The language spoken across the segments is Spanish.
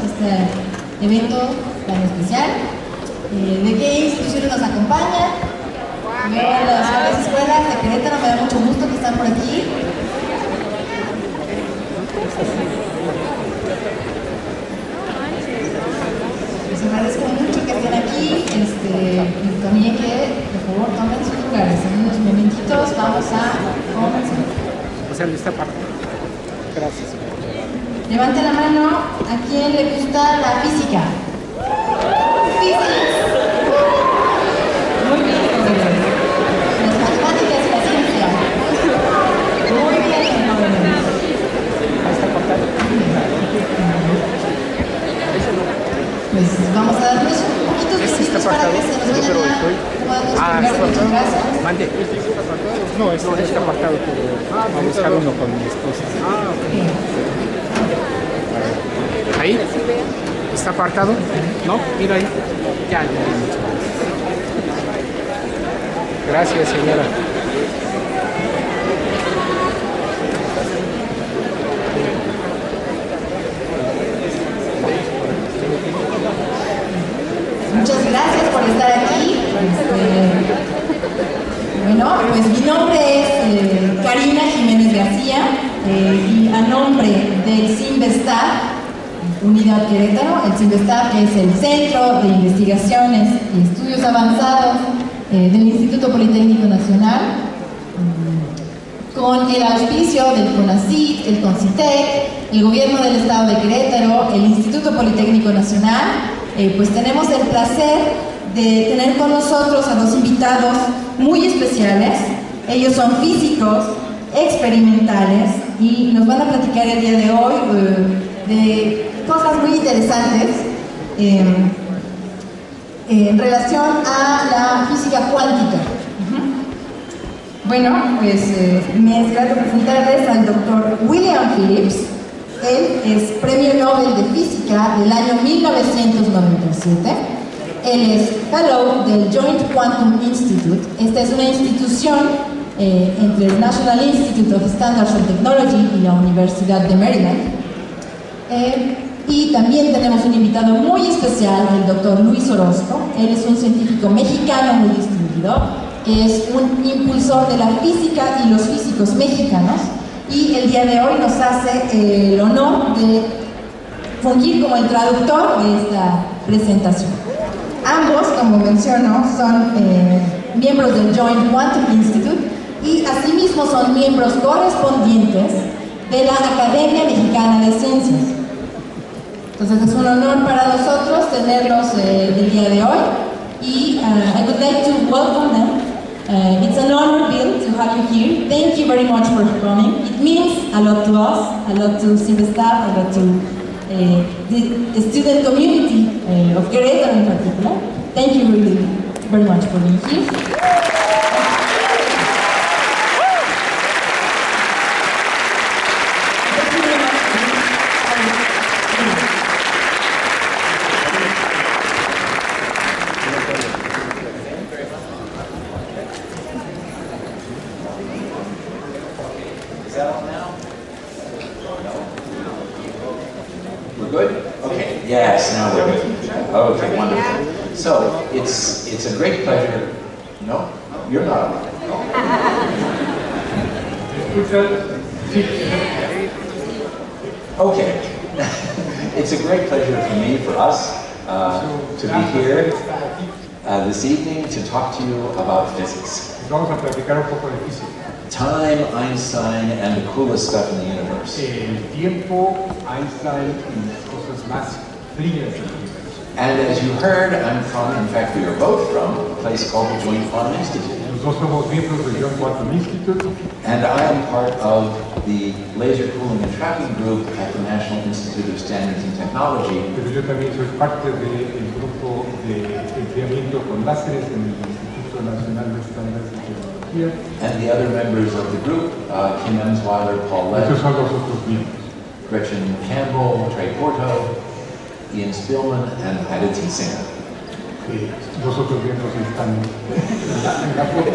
este evento tan especial. ¿De qué instituciones nos acompañan? Veo a las varias escuelas de Querétaro, me da mucho gusto que están por aquí. Les agradezco mucho que estén aquí, y también que por favor tomen sus lugares. En unos momentitos vamos a comenzar. O sea, lista para. Gracias. Levante la mano a quien le gusta la física. Física. Muy bien, jóvenes. Las matemáticas y la ciencia. Muy bien, jóvenes. Ahí está cortado. Pues vamos a darles un poquito de está para que apartado. se nos vayan a muchas gracias. Mande. No, está apartado, pero vamos a buscar uno con mi esposa. Ahí. ¿Está apartado? ¿No? Mira ahí. Ya. Gracias, señora. Muchas gracias por estar aquí. Bueno, pues mi nombre es Karina Jiménez García y a nombre del CINVESTAB, Unidad Querétaro, el CINVESTAB es el Centro de Investigaciones y Estudios Avanzados del Instituto Politécnico Nacional, con el auspicio del CONACYT, el CONCITEC, el Gobierno del Estado de Querétaro, el Instituto Politécnico Nacional. Pues tenemos el placer de tener con nosotros a dos invitados muy especiales. Ellos son físicos experimentales y nos van a platicar el día de hoy de cosas muy interesantes en relación a la física cuántica. Bueno, pues me es grato presentarles al doctor William Phillips. Él es Premio Nobel de Física del año 1997. Él es Fellow del Joint Quantum Institute. Esta es una institución entre el National Institute of Standards and Technology y la Universidad de Maryland. Y también tenemos un invitado muy especial, el doctor Luis Orozco. Él es un científico mexicano muy distinguido, que es un impulsor de la física y los físicos mexicanos. Y el día de hoy nos hace el honor de fungir como el traductor de esta presentación. Ambos, como menciono, son miembros del Joint Quantum Institute y asimismo son miembros correspondientes de la Academia Mexicana de Ciencias. Entonces es un honor para nosotros tenerlos el día de hoy y I would like to welcome them. It's an honor, Bill, to have you here. Thank you very much for coming. It means a lot to us, a lot to CINVESTAB, a lot to the student community of Querétaro in particular. Thank you really very much for being here. It's a great pleasure. No, you're not. Okay. It's a great pleasure for me, for us, to be here this evening to talk to you about physics. Vamos a platicar un poco de física. Time, Einstein, and the coolest stuff in the universe. El tiempo, Einstein y las cosas más brillantes del universo. And as you heard, I'm from, in fact, we are both from a place called the Joint Quantum Institute. Los dos somos miembros del Joint Quantum Institute. And I am part of the Laser Cooling and Trapping Group at the National Institute of Standards and Technology. Pero yo también soy parte del grupo de enfriamiento con láseres en el Instituto Nacional de Estándares de Tecnología. And the other members of the group, Kim Emsweiler, Paul Lett, Estos son los otros miembros. Gretchen Campbell, Trey Porto, Ian Spielman, and Ida Tiesinger. Los otros miembros están en la foto.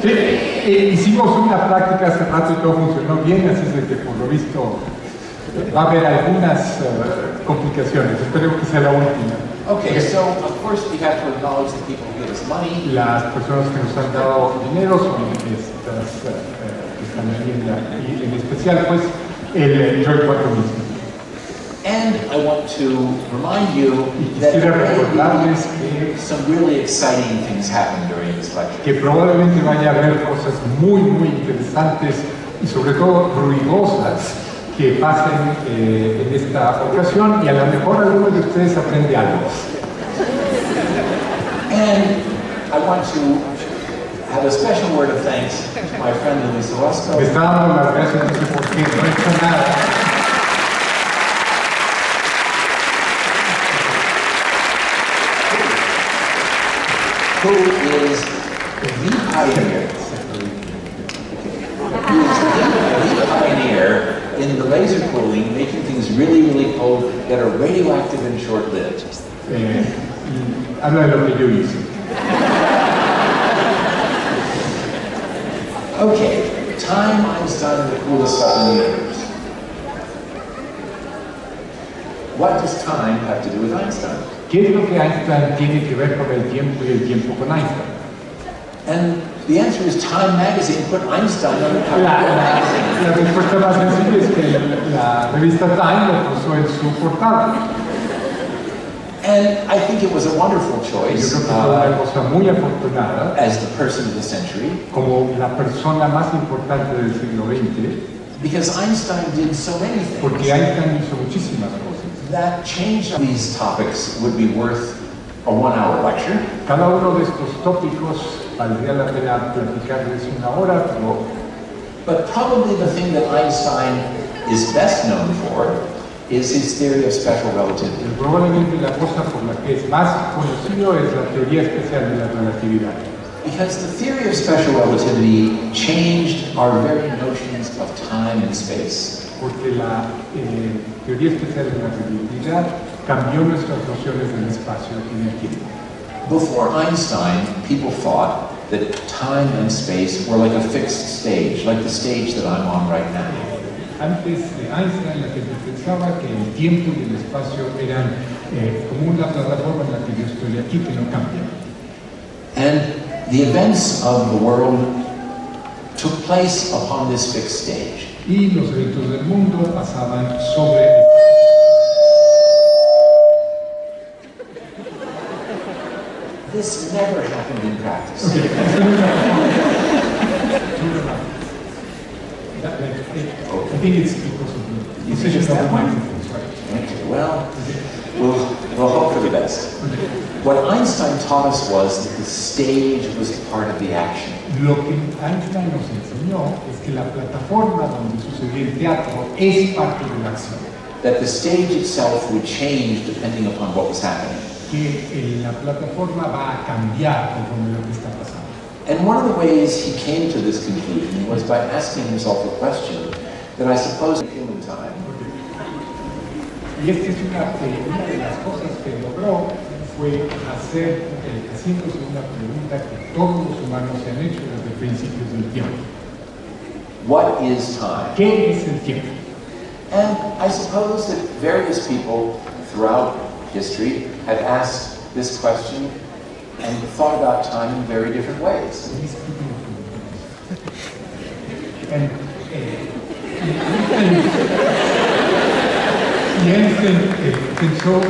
Sí, hicimos una práctica hace rato y todo funcionó bien, así es de que por lo visto va a haber algunas complicaciones. Espero que sea la última. Okay, so of course we have to acknowledge the people who give us money. Las personas que nos han dado dinero son estas que están ahí y en especial pues el Joy 4 mismo. And I want to remind you that Quisiera there may recordarles be some really exciting things happen during this lecture. que probablemente vaya a haber cosas muy interesantes y sobre todo ruidosas que pasen en esta ocasión y a lo mejor alguno de ustedes aprende algo. And I want to have a special word of thanks to my friend Luis Orozco. Me está dando las gracias, no sé por qué, no he hecho nada. Who is the pioneer? Who is the pioneer in the laser cooling, making things really cold that are radioactive and short-lived. Habla de lo que yo hice. Okay, time, Einstein, the coolest stuff in the universe. What does time have to do with Einstein? ¿Qué es lo que Einstein tiene que ver con el tiempo y el tiempo con Einstein? And the answer is Time Magazine put Einstein on the cover of the magazine. La respuesta más sencilla es que la revista Time lo puso en su portada. And I think it was a wonderful Yo choice creo que fue una cosa muy afortunada, as the person of the century, como la persona más importante del siglo XX, because Einstein did so many porque things Einstein hizo muchísimas cosas. that changed. These topics would be worth a 1-hour lecture. Cada uno de estos tópicos valdría la pena platicarles una hora, pero But probably the thing that Einstein is best known for is his theory of special relativity. probablemente la cosa por la que es más conocido es la teoría especial de la relatividad. Because the theory of special relativity changed our very notions of time and space. Porque la teoría especial de la relatividad cambió nuestras nociones del espacio y del tiempo. Before Einstein, people thought that time and space were like a fixed stage, like the stage that I'm on right now. Antes de Einstein, la gente pensaba que el tiempo y el espacio eran como una plataforma en la que yo estoy aquí que no cambia. And the events of the world took place upon this fixed stage. Y los eventos del mundo pasaban sobre This never happened in practice. I think it's because of the You think decision it's of that the way? microphones, right? Okay, well, we'll hope for the best. What Einstein taught us was that the stage was part of the action. Lo que Einstein nos enseñó es que la plataforma donde sucedía el teatro es parte de la acción. That the stage itself would change depending upon what was happening. Que la plataforma va a cambiar conforme lo que está pasando. And one of the ways he came to this conclusion was by asking himself a question that I suppose in human time. Y esta es una de las cosas que logró fue haciéndose una pregunta que todos los humanos se han hecho desde principios del tiempo. What is time? ¿Qué es el tiempo? And I suppose that various people throughout history have asked this question and thought about time in very different ways. Y Einstein pensó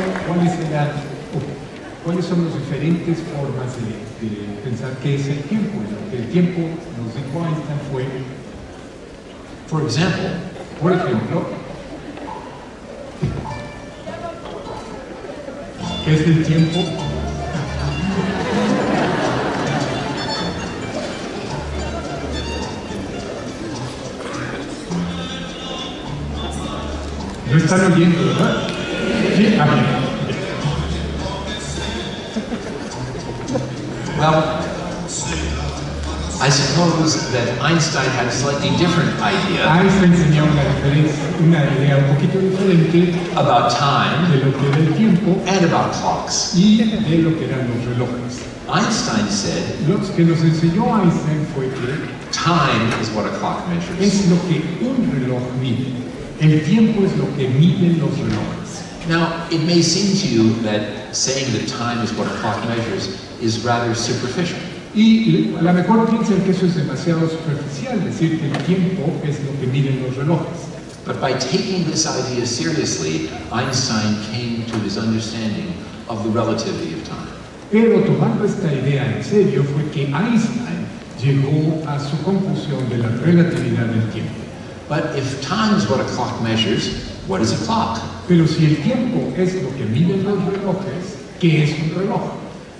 cuáles son las diferentes formas de pensar qué es el tiempo. Y lo que el tiempo nos dijo Einstein fue, por ejemplo, ¿qué es el tiempo? ¿No están oyendo, verdad? Sí, a ver. Well, relojes. I suppose that Einstein had a slightly different idea Einstein tenía una idea un poquito diferente about time de lo que era el tiempo and about clocks. y de lo que eran los relojes. Einstein said, Lo que nos enseñó Einstein fue que time is what a clock measures. es lo que un reloj mide. El tiempo es lo que miden los relojes. Now, it may seem to you that saying that time is what a clock measures is rather superficial. Y a lo mejor piensan que eso es demasiado superficial, decir que el tiempo es lo que miden los relojes. But by taking this idea seriously, Einstein came to his understanding of the relativity of time. Pero tomando esta idea en serio fue que Einstein llegó a su conclusión de la relatividad del tiempo. But if time is what a clock measures, what is a clock? Pero si el tiempo es lo que miden los relojes, ¿qué es un reloj?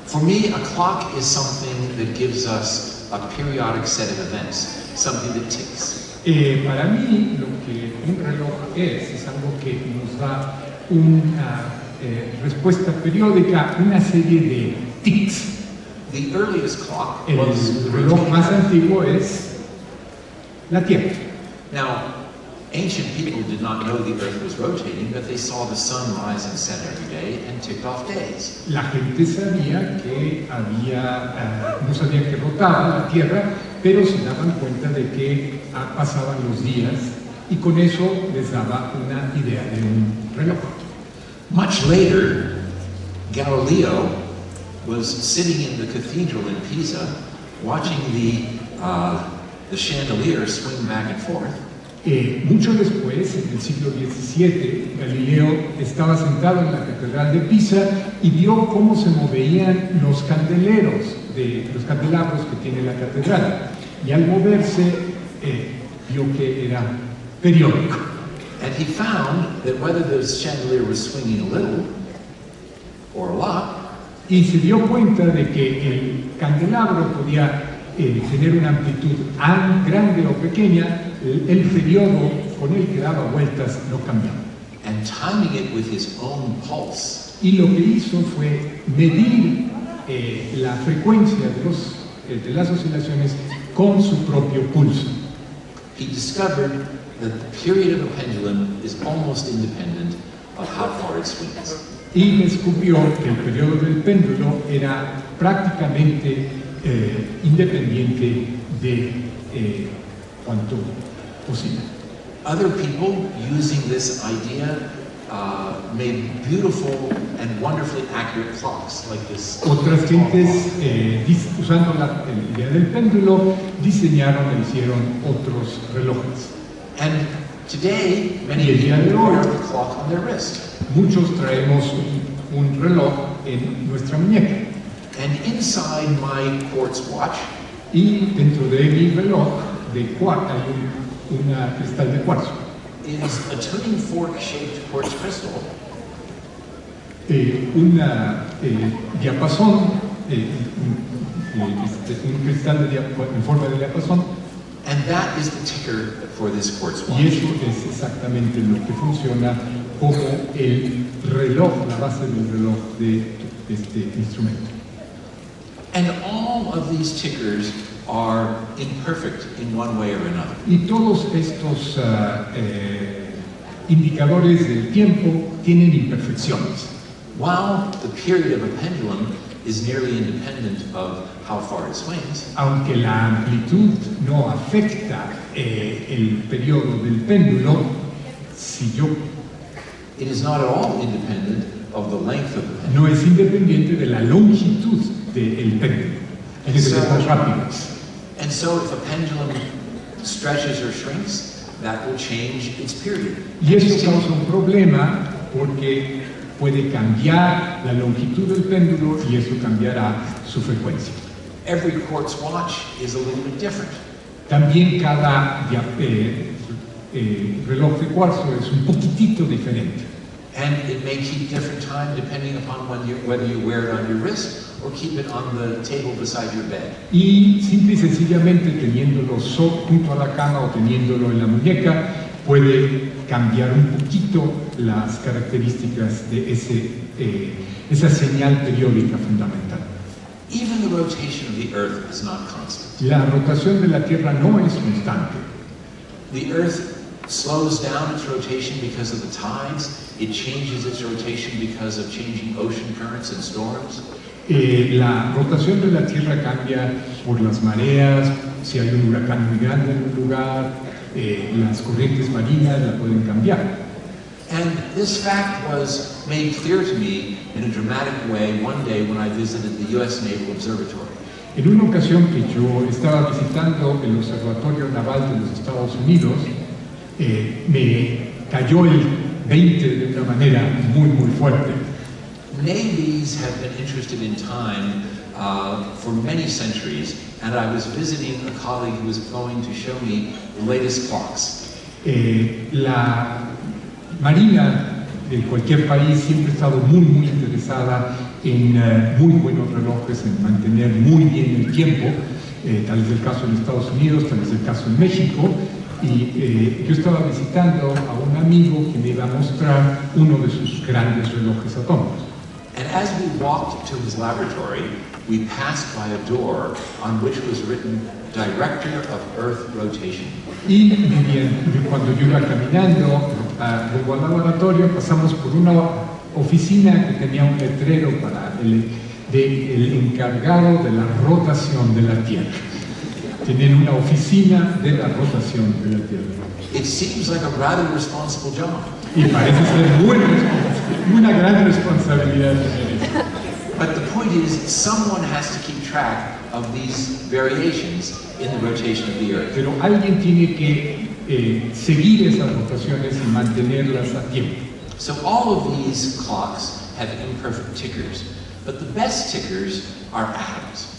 For me, a clock is something that gives us a periodic set of events, something that ticks. Para mí, lo que un reloj es algo que nos da una respuesta periódica, una serie de tics. The earliest clock El was reloj más antiguo es la Tierra. Now, ancient people did not know the earth was rotating, but they saw the sun rise and set every day and ticked off days. La gente sabía que no sabía que rotaba la Tierra, pero se daban cuenta de que pasaban los días y con eso les daba una idea de un reloj. Much later, Galileo was sitting in the cathedral in Pisa, watching the chandelier swing back and forth. Mucho después, en el siglo XVII, Galileo estaba sentado en la catedral de Pisa y vio cómo se movían los candeleros, los candelabros que tiene la catedral. Y al moverse, vio que era periódico. And he found that whether the chandelier was swinging a little or a lot, Y se dio cuenta de que el candelabro podía tener una amplitud grande o pequeña, el periodo con el que daba vueltas no cambiaba. and timing it with his own pulse. Y lo que hizo fue medir la frecuencia de las oscilaciones con su propio pulso. He discovered that the period of a pendulum is almost independent of how far it swings. Y descubrió que el periodo del péndulo era prácticamente independiente de cuánto oscila. Other people using this idea made beautiful and wonderfully accurate clocks like this. Otras gentes, usando la idea del péndulo, diseñaron e hicieron otros relojes. And today, many Y el día de people hoy, wear a clock on their wrist. muchos traemos un reloj en nuestra muñeca. And inside my quartz watch Y dentro de mi reloj de cuarzo hay una cristal de cuarzo. is a tuning fork-shaped quartz crystal Una diapasón, un cristal en forma de diapasón, and that is the ticker for this quartz y watch. eso es exactamente lo que funciona como el reloj, la base del reloj de este instrumento. And all of these tickers are imperfect in one way or another. Y todos estos indicadores del tiempo tienen imperfecciones. While the period of a pendulum is nearly independent of how far it swings, Aunque la amplitud no afecta el periodo del péndulo, it is not at all independent of the length of the pendulum. no es independiente de la longitud del péndulo. Hay que ser más rápidos. And so if a pendulum stretches or shrinks, that will change its period. Y eso causa un problema porque puede cambiar la longitud del péndulo y eso cambiará su frecuencia. Every quartz watch is a little bit different. También cada reloj de cuarzo es un poquitito diferente. And it may keep different time depending upon whether you wear it on your wrist or keep it on the table beside your bed. Y simple y sencillamente teniéndolo junto a la cama o teniéndolo en la muñeca puede cambiar un poquito las características de esa señal periódica fundamental. even the rotation of the Earth is not constant. La rotación de la Tierra no es constante. The Earth slows down its rotation because of the tides. It changes its rotation because of changing ocean currents and storms. La rotación de la Tierra cambia por las mareas, si hay un huracán muy grande en un lugar, las corrientes marinas la pueden cambiar. And this fact was made clear to me in a dramatic way one day when I visited the U.S. Naval Observatory. En una ocasión que yo estaba visitando el Observatorio Naval de los Estados Unidos, me cayó el 20 de una manera muy, muy fuerte. Navies have been interested in time for many centuries, and I was visiting a colleague who was going to show me the latest clocks. La Marina de cualquier país siempre ha estado muy, muy interesada en muy buenos relojes, en mantener muy bien el tiempo. Tal es el caso en Estados Unidos, tal es el caso en México. Y yo estaba visitando a un amigo que me iba a mostrar uno de sus grandes relojes atómicos. And as we walked to his laboratory, we passed by a door on which was written Director of Earth Rotation. Y cuando yo iba caminando rumbo al laboratorio, pasamos por una oficina que tenía un letrero para el encargado de la rotación de la Tierra. Tienen una oficina de la rotación de la Tierra. It seems like a rather responsible job. Y parece ser una gran responsabilidad tener eso. But the point is, someone has to keep track of these variations in the rotation of the Earth. Pero alguien tiene que seguir esas rotaciones y mantenerlas a tiempo. So all of these clocks have imperfect tickers, but the best tickers are atoms.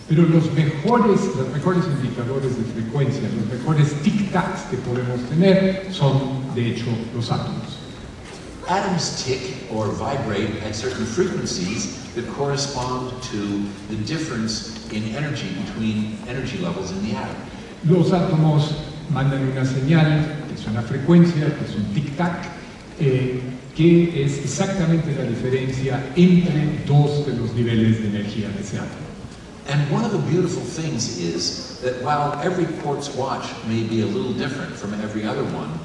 Pero los mejores indicadores de frecuencia, los mejores tic-tacs que podemos tener son, de hecho, los átomos. Atoms tick or vibrate at certain frequencies that correspond to the difference in energy between energy levels in the atom. Los átomos mandan una señal, que es una frecuencia, que es un tic-tac, que es exactamente la diferencia entre dos de los niveles de energía de ese átomo. And one of the beautiful things is that while every quartz watch may be a little different from every other one,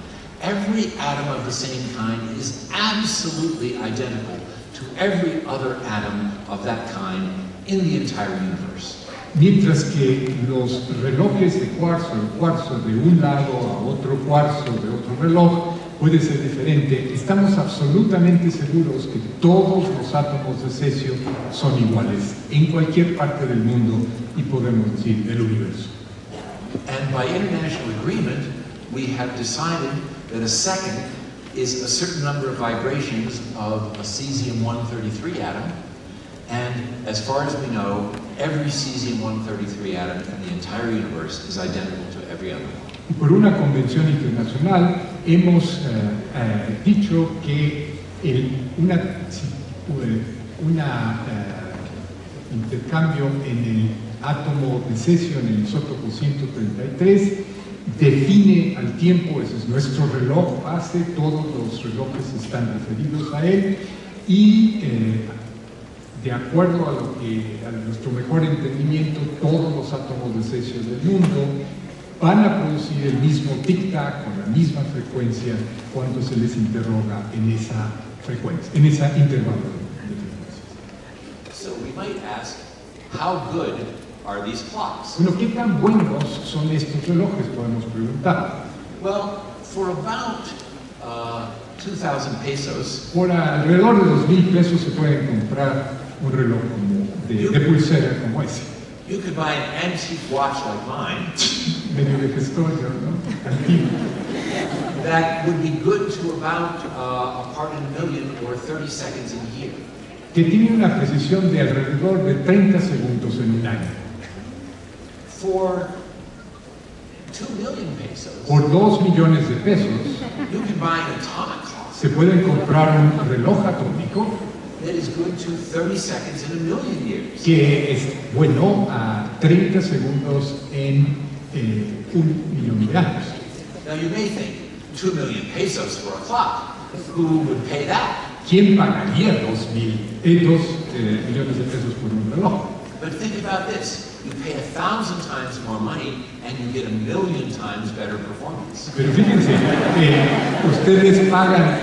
every atom of the same kind is absolutely identical to every other atom of that kind in the entire universe. Mientras que los relojes de cuarzo, el cuarzo de un lado a otro cuarzo de otro reloj puede ser diferente, estamos absolutamente seguros que todos los átomos de cesio son iguales en cualquier parte del mundo y podemos decir del universo. And by international agreement, we have decided that a second is a certain number of vibrations of a cesium-133 atom, and as far as we know, every cesium-133 atom in the entire universe is identical to every other one. Y por una convención internacional hemos dicho que un intercambio en el átomo de cesio, en el isótopo 133, define al tiempo, ese es nuestro reloj base, todos los relojes están referidos a él y de acuerdo a nuestro mejor entendimiento, todos los átomos de cesio del mundo van a producir el mismo tic-tac con la misma frecuencia cuando se les interroga en esa frecuencia, en ese intervalo de frecuencias. So we might ask, how good are these clocks? Bueno, ¿qué tan buenos son estos relojes? Podemos preguntar. Well, for about 2,000 pesos, Por alrededor de 2,000 pesos se puede comprar un reloj de pulsera como ese. you could buy an antique watch like mine Medio de gestorio, ¿no? Antiguo. that would be good to about a part in a million or 30 seconds in a year. Que tiene una precisión de alrededor de 30 segundos en un año. For 2 million pesos, Por 2 millones de pesos you can buy an atomic clock se pueden comprar un reloj atómico that is good to 30 seconds in a million years. que es bueno a 30 segundos en 1.000.000 de años. Now you may think, 2 million pesos for a clock. Who would pay that? ¿Quién pagaría 2 millones de pesos por un reloj? But think about this. You pay 1,000 times more money and you get 1,000,000 times better performance. Pero fíjense, ustedes pagan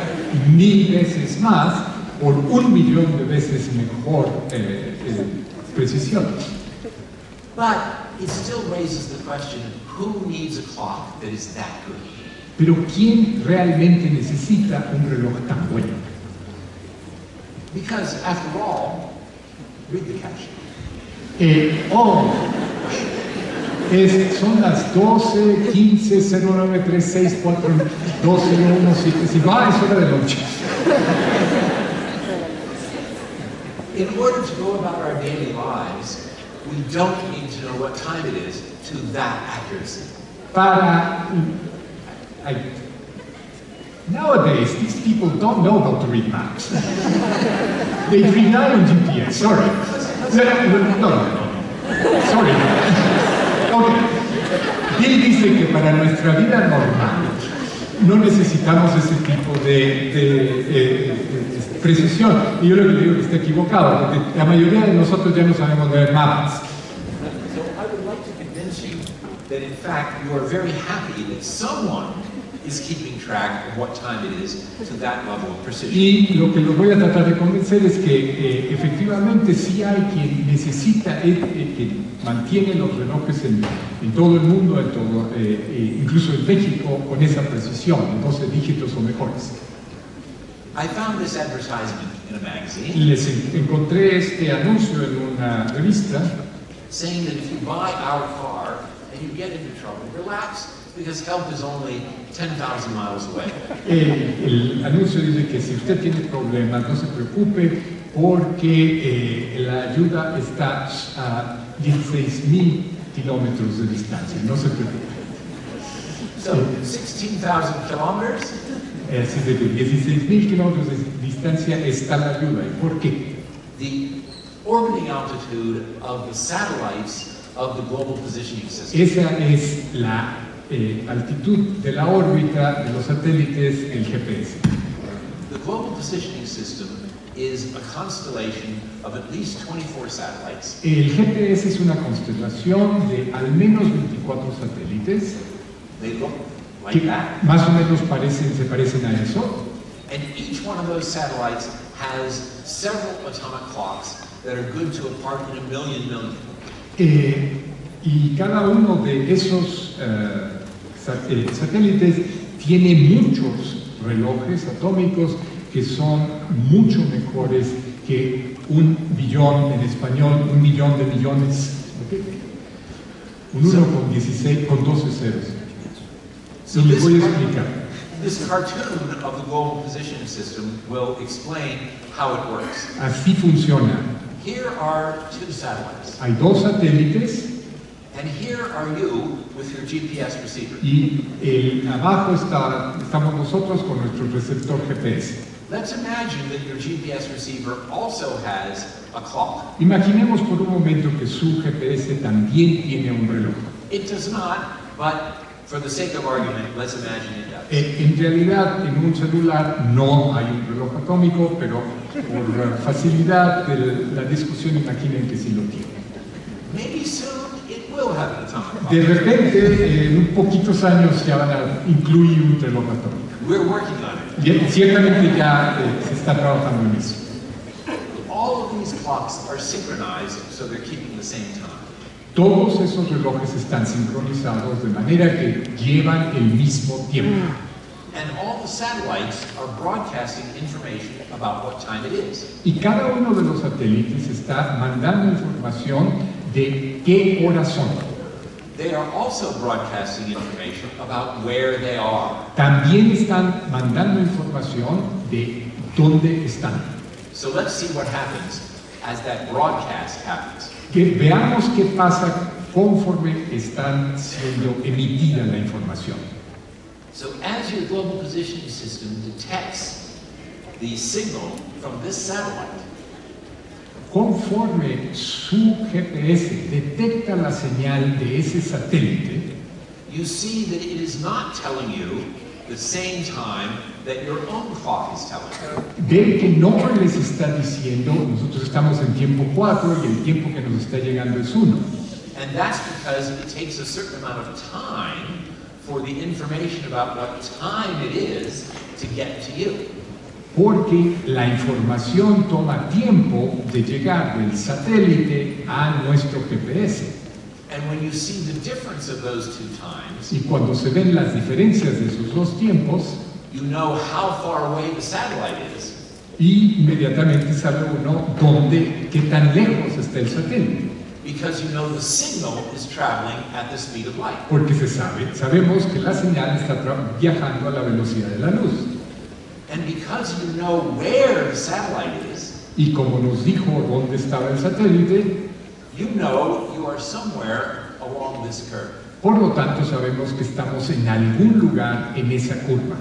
1000 veces más por 1,000,000 de veces mejor precisión. But it still raises the question, who needs a clock that is that good? Pero ¿quién realmente necesita un reloj tan bueno? Because after all, read the caption. Son las 12:15:09:36:4:2:01:75. Ah, es hora de lunch. In order to go about our daily lives, we don't need to know what time it is to that accuracy. Nowadays, these people don't know how to read maps. They rely on GPS, sorry. No. Sorry. Okay. Bill dice que para nuestra vida normal no necesitamos ese tipo de precisión. Y yo lo que le digo que está equivocado, porque la mayoría de nosotros ya no sabemos leer mapas. So I would like to convince you that in fact you are very happy that someone is keeping track of what time it is to that level of precision. Y lo que los voy a tratar de convencer es que efectivamente sí hay quien necesita, que mantiene los relojes en todo el mundo, incluso en México, con esa precisión, 12 dígitos o mejores. I found this advertisement in a magazine. Les encontré este anuncio en una revista saying that if you buy our car and you get into trouble, relax, because help is only 10,000 miles away. El anuncio dice que si usted tiene problemas, no se preocupe porque la ayuda está a 16,000 kilómetros de distancia, no se preocupe. So, 16,000 kilometers? Así de que 16,000 kilómetros de distancia está la ayuda. ¿Y por qué? The orbiting altitude of the satellites of the Global Positioning System. Esa es la altitud de la órbita de los satélites del GPS. The Global Positioning System is a constellation of at least 24 satellites. El GPS es una constelación de al menos 24 satélites. They look like that. Más o menos se parecen a eso. And each one of those satellites has several atomic clocks that are good to a part in a million. Y cada uno de esos satélites tiene muchos relojes atómicos que son mucho mejores que 1,000,000,000 en español, 1,000,000 de millones. ¿Okay? Un 1 con 12 ceros. So les voy a explicar. This cartoon of the Global Positioning System will explain how it works. Así funciona. Here are 2 satellites. Hay 2 satélites. And here are you with your GPS receiver. Y abajo estamos nosotros con nuestro receptor GPS. Let's imagine that your GPS receiver also has a clock. Imaginemos por un momento que su GPS también tiene un reloj. It does not, but for the sake of argument, let's imagine it does. En realidad, en un celular no hay un reloj atómico, pero por facilidad de la discusión, imaginen que sí lo tiene. Maybe soon it will have an atomic clock. De repente, en poquitos años ya van a incluir un reloj atómico. We're working on it. Y ciertamente ya se está trabajando en eso. All of these clocks are synchronized, so they're keeping the same time. Todos esos relojes están sincronizados de manera que llevan el mismo tiempo. And all the satellites are broadcasting information about what time it is. Y cada uno de los satélites está mandando información de qué horas son. They are also broadcasting information about where they are. También están mandando información de dónde están. So let's see what happens as that broadcast happens. Que veamos qué pasa conforme están siendo emitida la información. So as your global positioning system detects the signal from this satellite, Conforme su GPS detecta la señal de ese satélite, you see that it is not telling you the same time that your own clock is telling you. Ven que no les está diciendo, nosotros estamos en tiempo 4 y el tiempo que nos está llegando es 1. And that's because it takes a certain amount of time for the information about what time it is to get to you. Porque la información toma tiempo de llegar del satélite a nuestro GPS. And when you see the difference of those two times, Y cuando se ven las diferencias de esos dos tiempos, you know how far away the satellite is. inmediatamente sabe uno qué tan lejos está el satélite. Because you know the signal is traveling at the speed of light. Porque sabemos que la señal está viajando a la velocidad de la luz. And because you know where the satellite is, Y como nos dijo dónde estaba el satélite, you know you are somewhere along this curve. por lo tanto sabemos que estamos en algún lugar en esa curva.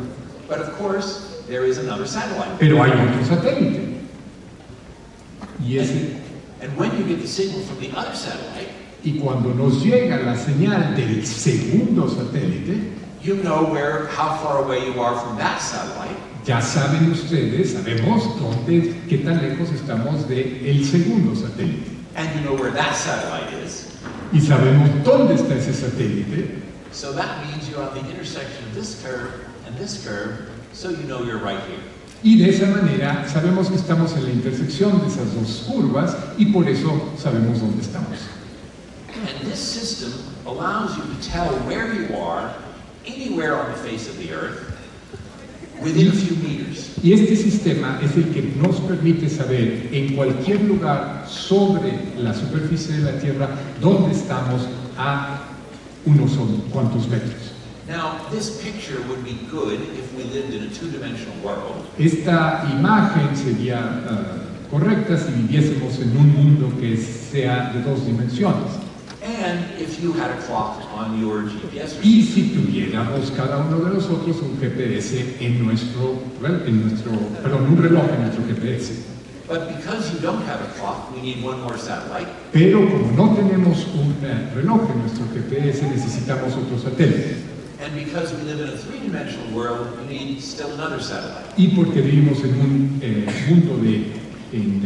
But of course, there is another satellite. Pero hay otro satélite. Y ese And when you get the signal from the other satellite, Y cuando nos llega la señal del segundo satélite, you know how far away you are from that satellite. ya saben ustedes, sabemos qué tan lejos estamos del segundo satélite. And you know where that satellite is. Y sabemos dónde está ese satélite. So that means you're on the intersection of this curve and this curve, so you know you're right here. Y de esa manera sabemos que estamos en la intersección de esas dos curvas y por eso sabemos dónde estamos. And this system allows you to tell where you are anywhere on the face of the earth within a few meters. Y este sistema es el que nos permite saber en cualquier lugar sobre la superficie de la Tierra dónde estamos a unos cuantos metros. Now, this picture would be good if we lived in a two-dimensional world. Esta imagen sería correcta si viviésemos en un mundo que sea de dos dimensiones. And if you had a clock on your GPS Y receiver. si tuviéramos cada uno de nosotros un GPS un reloj en nuestro GPS. But because you don't have a clock, we need one more satellite. Pero como no tenemos un reloj en nuestro GPS, necesitamos otro satélite. And because we live in a three-dimensional world, we need still another satellite. Y porque vivimos en un mundo en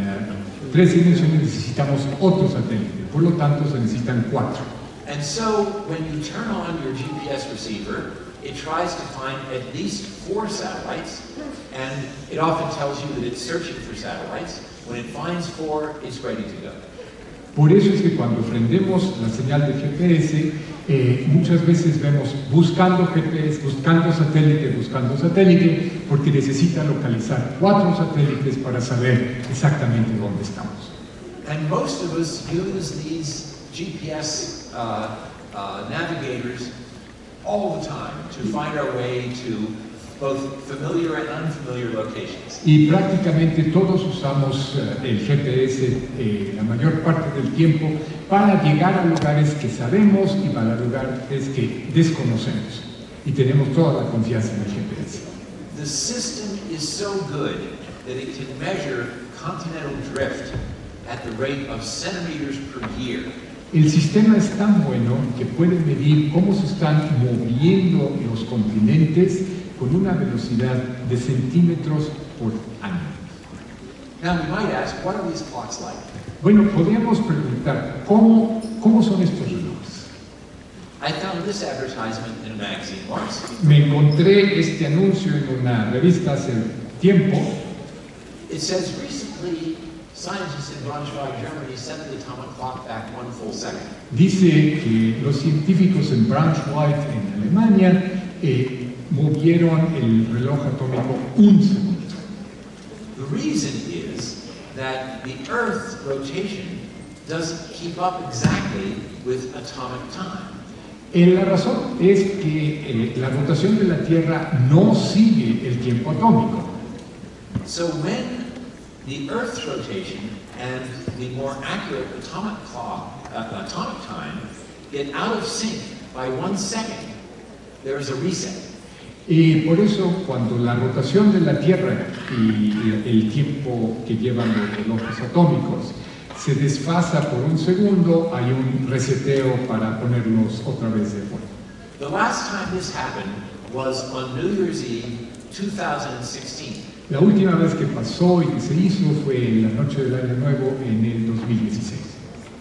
3 dimensiones, necesitamos otro satélite. Por lo tanto, se necesitan 4. And so, when you turn on your GPS receiver, it tries to find at least 4 satellites, and it often tells you that it's searching for satellites. When it finds 4, it's ready to go. Por eso es que cuando prendemos la señal de GPS, muchas veces vemos buscando GPS, buscando satélite, porque necesita localizar 4 satélites para saber exactamente dónde estamos. And most of us use these GPS navigators all the time to find our way to both familiar and unfamiliar locations. Y prácticamente todos usamos el GPS la mayor parte del tiempo para llegar a lugares que sabemos y para lugares que desconocemos. Y tenemos toda la confianza en el GPS. The system is so good that it can measure continental drift at the rate of centimeters per year. El sistema es tan bueno que puede medir cómo se están moviendo los continentes con una velocidad de centímetros por año. Now we might ask, what are these clocks like? Bueno, podríamos preguntar, ¿cómo son estos relojes? I found this advertisement in a magazine once. Me encontré este anuncio en una revista hace tiempo. It says, recently, scientists in Braunschweig, Germany, set the atomic clock back 1 full second. Dice que los científicos en Braunschweig, en Alemania, movieron el reloj atómico 1 segundo. The reason is that the Earth's rotation doesn't keep up exactly with atomic time. La razón es que la rotación de la Tierra no sigue el tiempo atómico. So when the Earth's rotation and the more accurate atomic time get out of sync by 1 second, there is a reset. Y por eso, cuando la rotación de la Tierra y el tiempo que llevan los relojes atómicos se desfasa por 1 segundo, hay un reseteo para ponerlos otra vez de acuerdo. The last time this happened was on New Year's Eve 2016. La última vez que pasó y que se hizo fue en la noche del Año Nuevo en el 2016.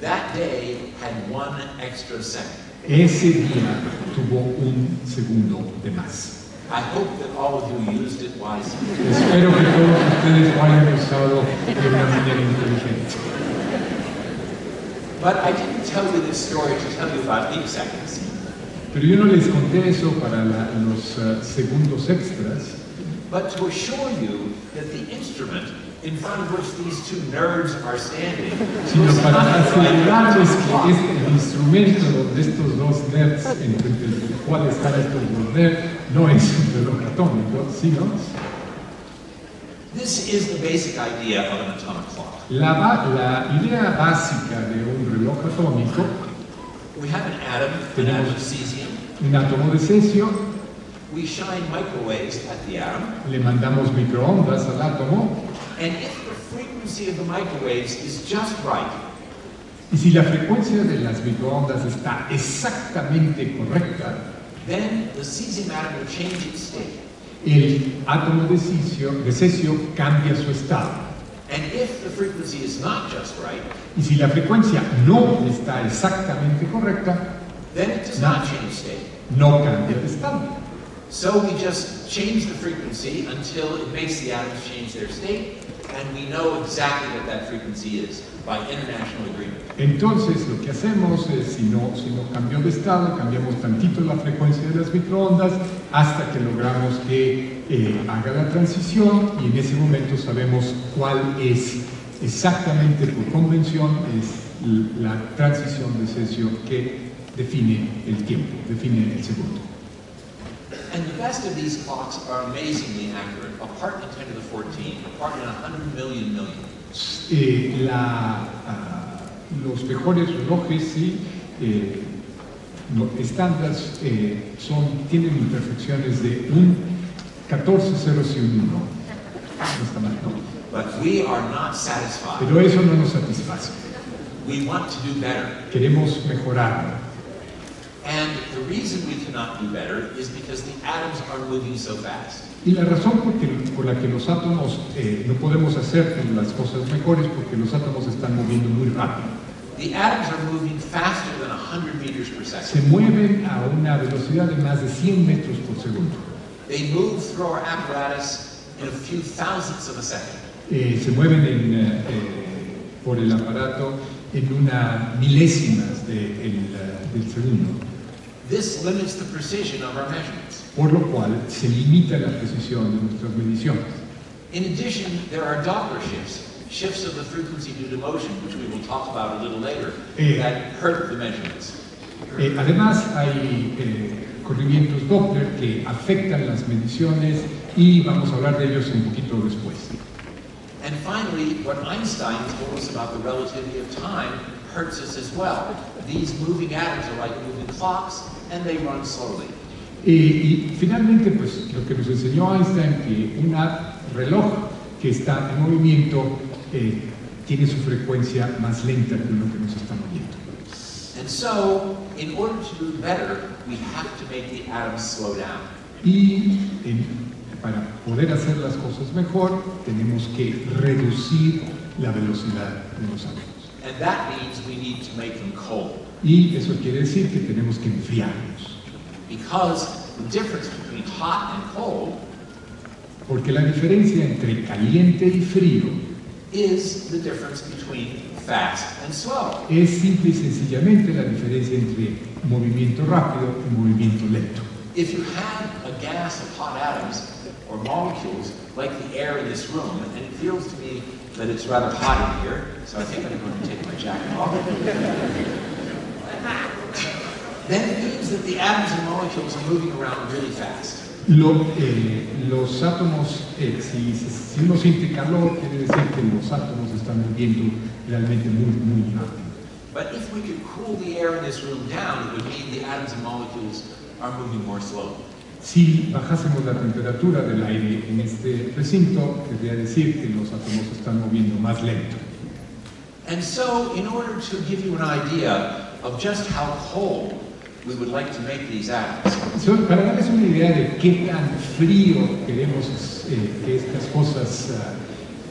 That day had 1 extra second. Ese día tuvo un segundo de más. I hope that all of you used it wisely. Espero que todos ustedes lo hayan usado de una manera inteligente. But I didn't tell you this story to tell you about leap seconds. Pero yo no les conté eso para los segundos extras, But to assure you that the instrument in front of which these two nerds are standing sino was para not asegurarles right. que el instrumento donde estos dos nerds, entre los cuales están estos dos nerds, no es un reloj atómico, sino This is the basic idea of an atomic clock. la idea básica de un reloj atómico. We have an atom of cesium. Un átomo de cesio, We shine microwaves at the atom, le mandamos microondas al átomo, and if the frequency of the microwaves is just right, y si la frecuencia de las microondas está exactamente correcta, then the cesium atom will change its state. el átomo de cesio cambia su estado. And if the frequency is not just right, Y si la frecuencia no está exactamente correcta, then it does not change state. no cambia de estado. So we just change the frequency until it makes the atoms change their state, and we know exactly what that frequency is by international agreement. Entonces lo que hacemos es, si no cambió de estado, cambiamos tantito la frecuencia de las microondas hasta que logramos que haga la transición, y en ese momento sabemos cuál es exactamente por convención es la transición de cesio que define el tiempo, define el segundo. And the best of these clocks are amazingly accurate, a part in 10 to the 14, a part in 100 million million. Los mejores relojes sí, estándares tienen imperfecciones de un 14 ceros y un 1. No está mal, ¿no? But we are not satisfied. Pero eso no nos satisface. We want to do better. Queremos mejorarlo. And the reason we cannot do better is because the atoms are moving so fast. Y la razón por la que los átomos no podemos hacer las cosas mejores porque los átomos están moviendo muy rápido. The atoms are moving faster than 100 meters per Se second. mueven a una velocidad de más de 100 metros por segundo. They move through our apparatus in a few thousandths of a second. Se mueven por el aparato en una milésimas del segundo, This limits the precision of our measurements. por lo cual se limita la precisión de nuestras mediciones. In addition, there are Doppler shifts of the frequency due to motion, which we will talk about a little later, that hurt the measurements. Además hay corrimientos Doppler que afectan las mediciones y vamos a hablar de ellos un poquito después. And finally, what Einstein told us about the relativity of time hurts us as well. These moving atoms are like moving clocks, and they run slowly. Y finalmente, pues lo que nos enseñó Einstein, que un reloj que está en movimiento tiene su frecuencia más lenta que uno que nos está moviendo. And so, in order to do better, we have to make the atoms slow down. Y para poder hacer las cosas mejor, tenemos que reducir la velocidad de los átomos. And that means we need to make them cold. Y eso quiere decir que tenemos que enfriarlos. Because the difference between hot and cold Porque la diferencia entre caliente y frío is the difference between fast and slow. es simple y sencillamente la diferencia entre movimiento rápido y movimiento lento. If you had a gas of hot atoms or molecules like the air in this room, and it feels to me that it's rather hot in here, so I think I'm going to take my jacket off. Then it means that the atoms and molecules are moving around really fast. Los átomos, si uno siente calor, quiere decir que los átomos están moviendo realmente muy rápido. But if we could cool the air in this room down, it would mean the atoms and molecules are moving more slowly. Si bajásemos la temperatura del aire en este recinto, querría decir que los átomos están moviendo más lento. And so, in order to give you an idea of just how cold we would like to make these atoms. Para darles una idea de qué tan frío queremos que estas cosas,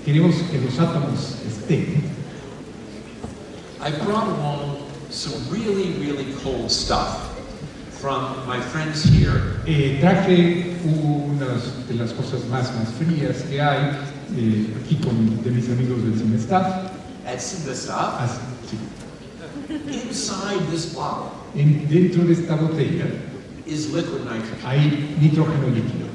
queremos que los átomos estén, I brought along some really, really cold stuff from my friends here. Traje unas de las cosas más frías que hay aquí de mis amigos del CIMESTAF. At CIMESTAF, inside this bottle dentro de esta botella is liquid nitrogen. hay nitrógeno líquido,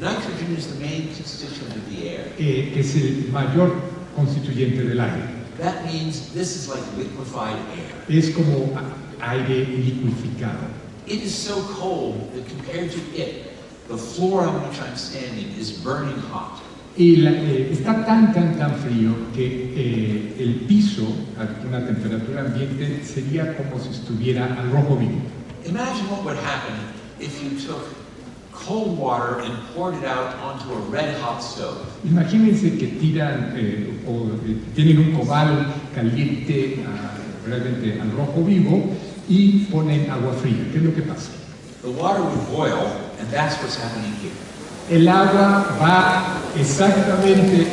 Nitrogen is the main constituent of the air. que es el mayor constituyente del aire. That means this is like liquefied air. Es como aire liquificado. It is so cold that compared to it, the floor on which I'm standing is burning hot. Está tan frío que el piso a una temperatura ambiente sería como si estuviera al rojo vivo. Imagine what would happen if you took cold water and poured it out onto a red-hot stove. Imagínense que tiran tienen un cobal caliente realmente al rojo vivo y ponen agua fría. ¿Qué es lo que pasa? The water would boil, and that's what's happening here. El agua va exactamente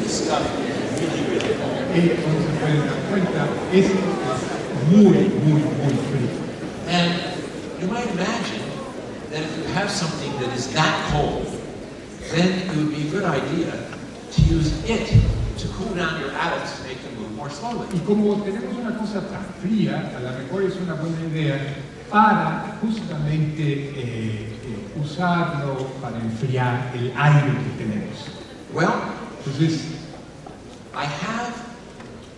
This stuff is really, really cold. como se pueden dar cuenta, esto es muy frío. And you might imagine that if you have something that is that cold, then it would be a good idea to use it to cool down your atoms to make them move more slowly. Y como tenemos una cosa tan fría, a lo mejor es una buena idea para justamente usarlo para enfriar el aire que tenemos. Well, Entonces, I have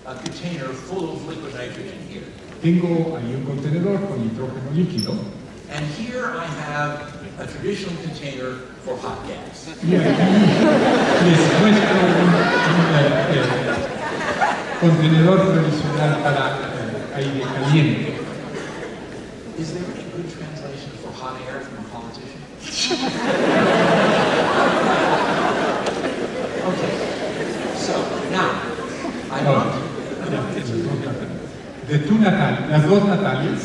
a container full of liquid nitrogen here. tengo ahí un contenedor con nitrógeno líquido And here I have a traditional container for hot gas. y aquí les muestro un contenedor tradicional para aire caliente. Is there a good translation for hot air from a politician? Okay. So, now, I want Las dos Natalias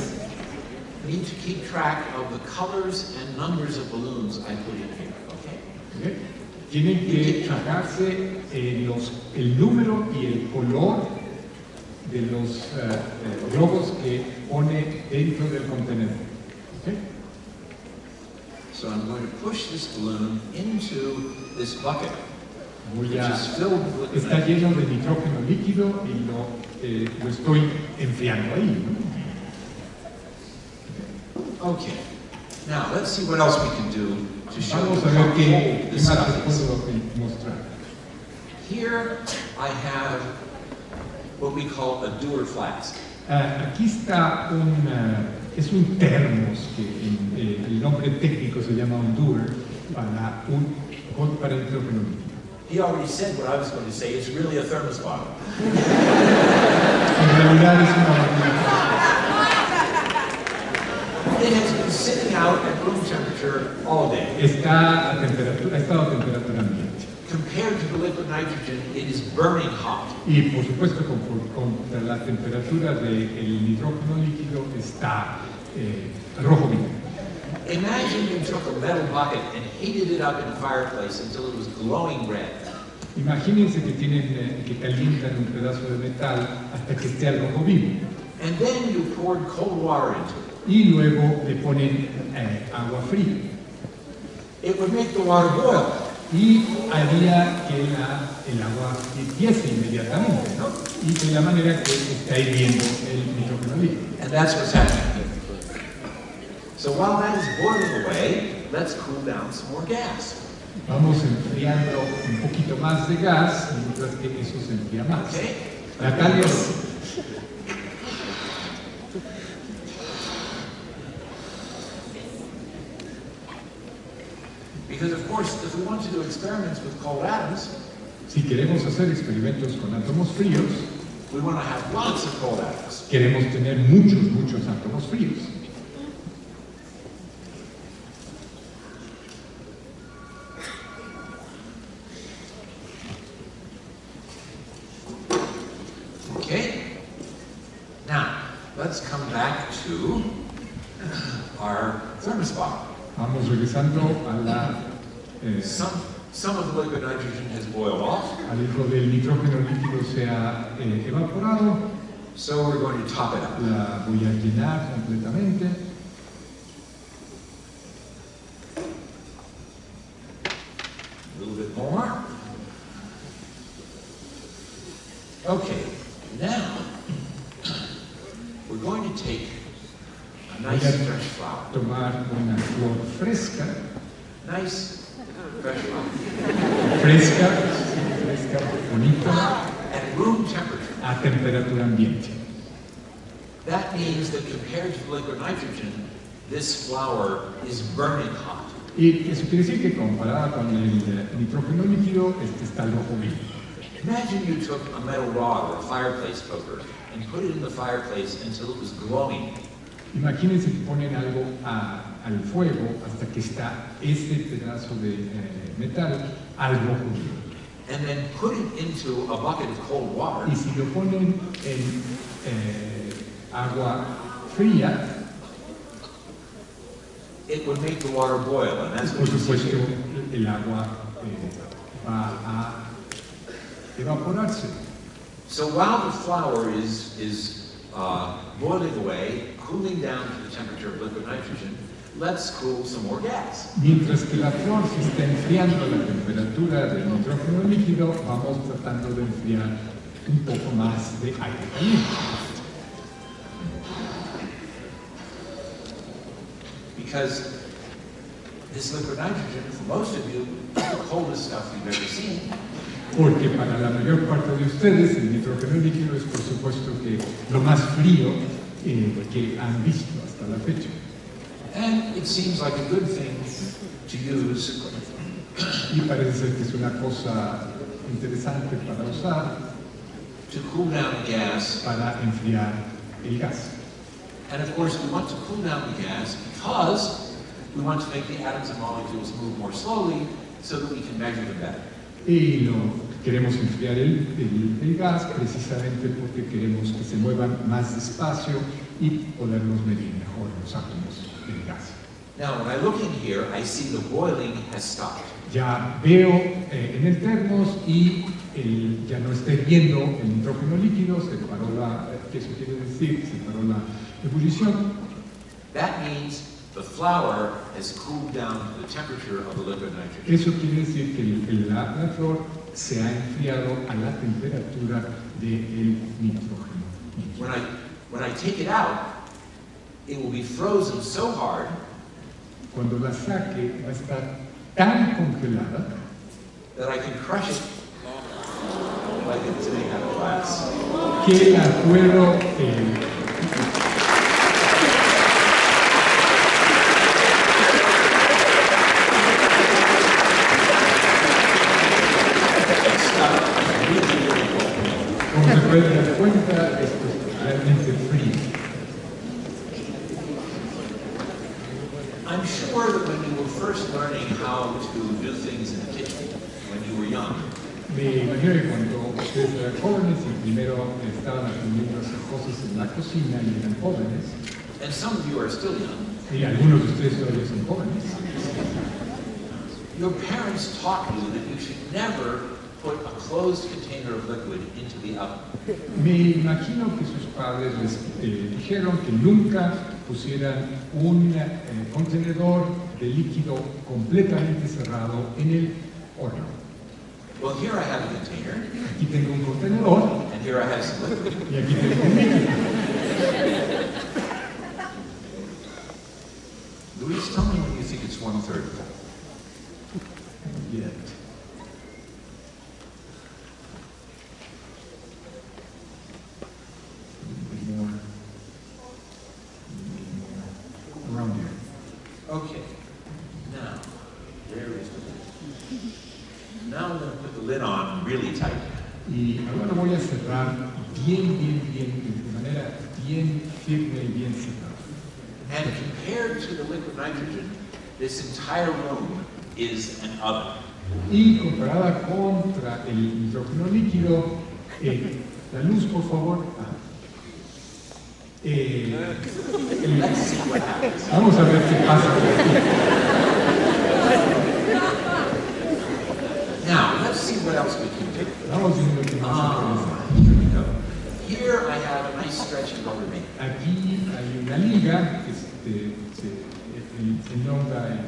need to keep track of the colors and numbers of balloons I put in here, okay? ¿ok? Tienen que fijarse el número y el color de los globos que pone dentro del contenedor. ¿Ok? So I'm going to push this balloon into this bucket, which Voy a, is filled with liquid está nitrogen. lleno de nitrógeno líquido y lo estoy enfriando ahí, ¿no? Okay. Now, let's see what else we can do to show you Vamos a how ver qué cold this más stuff les is. puedo mostrar. Here I have what we call a Dewar flask. Aquí está es un termos, que el nombre técnico se llama un Dewar, para nitrógeno líquido. He already said what I was going to say. It's really a thermos bottle. En realidad es una botella. It has been sitting out at room temperature all day. Ha estado a temperatura ambiente. Compared to the liquid nitrogen, it is burning hot. Y por supuesto, contra la temperatura del nitrógeno líquido está rojo vivo. Imagine you took a metal bucket and heated it up in a fireplace until it was glowing red. Imagínense que calientan un pedazo de metal hasta que esté al rojo vivo. And then you poured cold water into it. Y luego le ponen agua fría. It would make the water boil. Y haría que el agua hirviese inmediatamente, ¿no? Y de la manera que está hirviendo el nitrógeno líquido. And that's what's happening here. So while that is boiling away, let's cool down some more gas. Vamos enfriando un poquito más de gas, mientras que eso se enfría más. Okay? Natalia, Because of course, if we want to do experiments with cold atoms, si queremos hacer experimentos con átomos fríos, we want to have lots of cold atoms. queremos tener muchos átomos fríos. to our thermos bottle. Vamos regresando a la, Some of the liquid nitrogen has boiled off, algo del nitrógeno líquido se ha evaporado. so we're going to top it up. La voy a llenar completamente. A little bit more. Okay, now we're going to take a nice Voy a fresh flower. tomar una flor fresca, Nice fresh flower. fresca, bonita, At room temperature. a temperatura ambiente. That means that compared to liquid nitrogen, this flower is burning hot. Y eso quiere decir que comparada con el nitrógeno líquido, este está al rojo vivo. Imagine you took a metal rod or a fireplace poker and put it in the fireplace until it was glowing. Imagínense que ponen algo al fuego hasta que está ese pedazo de metal al rojo vivo. And then put it into a bucket of cold water. Y si lo ponen en agua fría, It would make the water boil, and that's por what you see supuesto here. el agua va a evaporarse. So while the flour is boiling away, cooling down to the temperature of liquid nitrogen, let's cool some more gas. Mientras que la flor se está enfriando a la temperatura del nitrógeno líquido, vamos tratando de enfriar un poco más de aire caliente. Because this liquid nitrogen, for most of you, is the coldest stuff you've ever seen. Porque para la mayor parte de ustedes el nitrógeno líquido es por supuesto que lo más frío que han visto hasta la fecha. And it seems like a good thing to use Y parece ser que es una cosa interesante para usar to cool down the gas. para enfriar el gas. And of course, we want to cool down the gas because we want to make the atoms and molecules move more slowly so that we can measure them better. Y queremos enfriar el gas precisamente porque queremos que se muevan más despacio y poderlos medir mejor los átomos del gas. Now, when I look in here, I see the boiling has stopped. Ya veo en el termos y ya no está hirviendo el nitrógeno líquido, se paró ¿qué eso quiere decir? Se paró la ebullición. That means the flour has cooled down to the temperature of the liquid nitrogen. Eso quiere decir que la flor se ha enfriado a la temperatura del nitrógeno líquido. When I take it out, it will be frozen so hard Cuando la saque va a estar tan congelada that I can crush it like it's sitting out of glass. que la puedo como se pueden dar cuenta, esto es realmente frío. I'm sure that when you were first learning how to do things in the kitchen, when you were young, Me imagino que cuando ustedes eran jóvenes y primero estaban aprendiendo a hacer cosas en la cocina y eran jóvenes, and some of you are still young, y algunos de ustedes todavía son jóvenes, your parents taught you that you should never put a closed container of liquid into the oven. me imagino que sus padres les dijeron que nunca pusieran un contenedor de líquido completamente cerrado en el horno. Well, here I have a container, Aquí tengo un contenedor and here I have some liquid. y aquí tengo un líquido. Luis, tell me when you think it's 1:30. Yet. Around here. Okay, now, where is the lid? Now I'm going to put the lid on really tight. Y ahora voy a cerrar de manera bien firme y bien cerrada. And compared to the liquid nitrogen, this entire room is an oven. Y comparada contra el nitrógeno líquido, la luz, por favor. Let's see what happens. Vamos a ver qué pasa. Now, let's see what else we can do. Vamos viendo qué más. Here we go. Here I have a nice stretchy rubber band. Aquí hay una liga que se nombra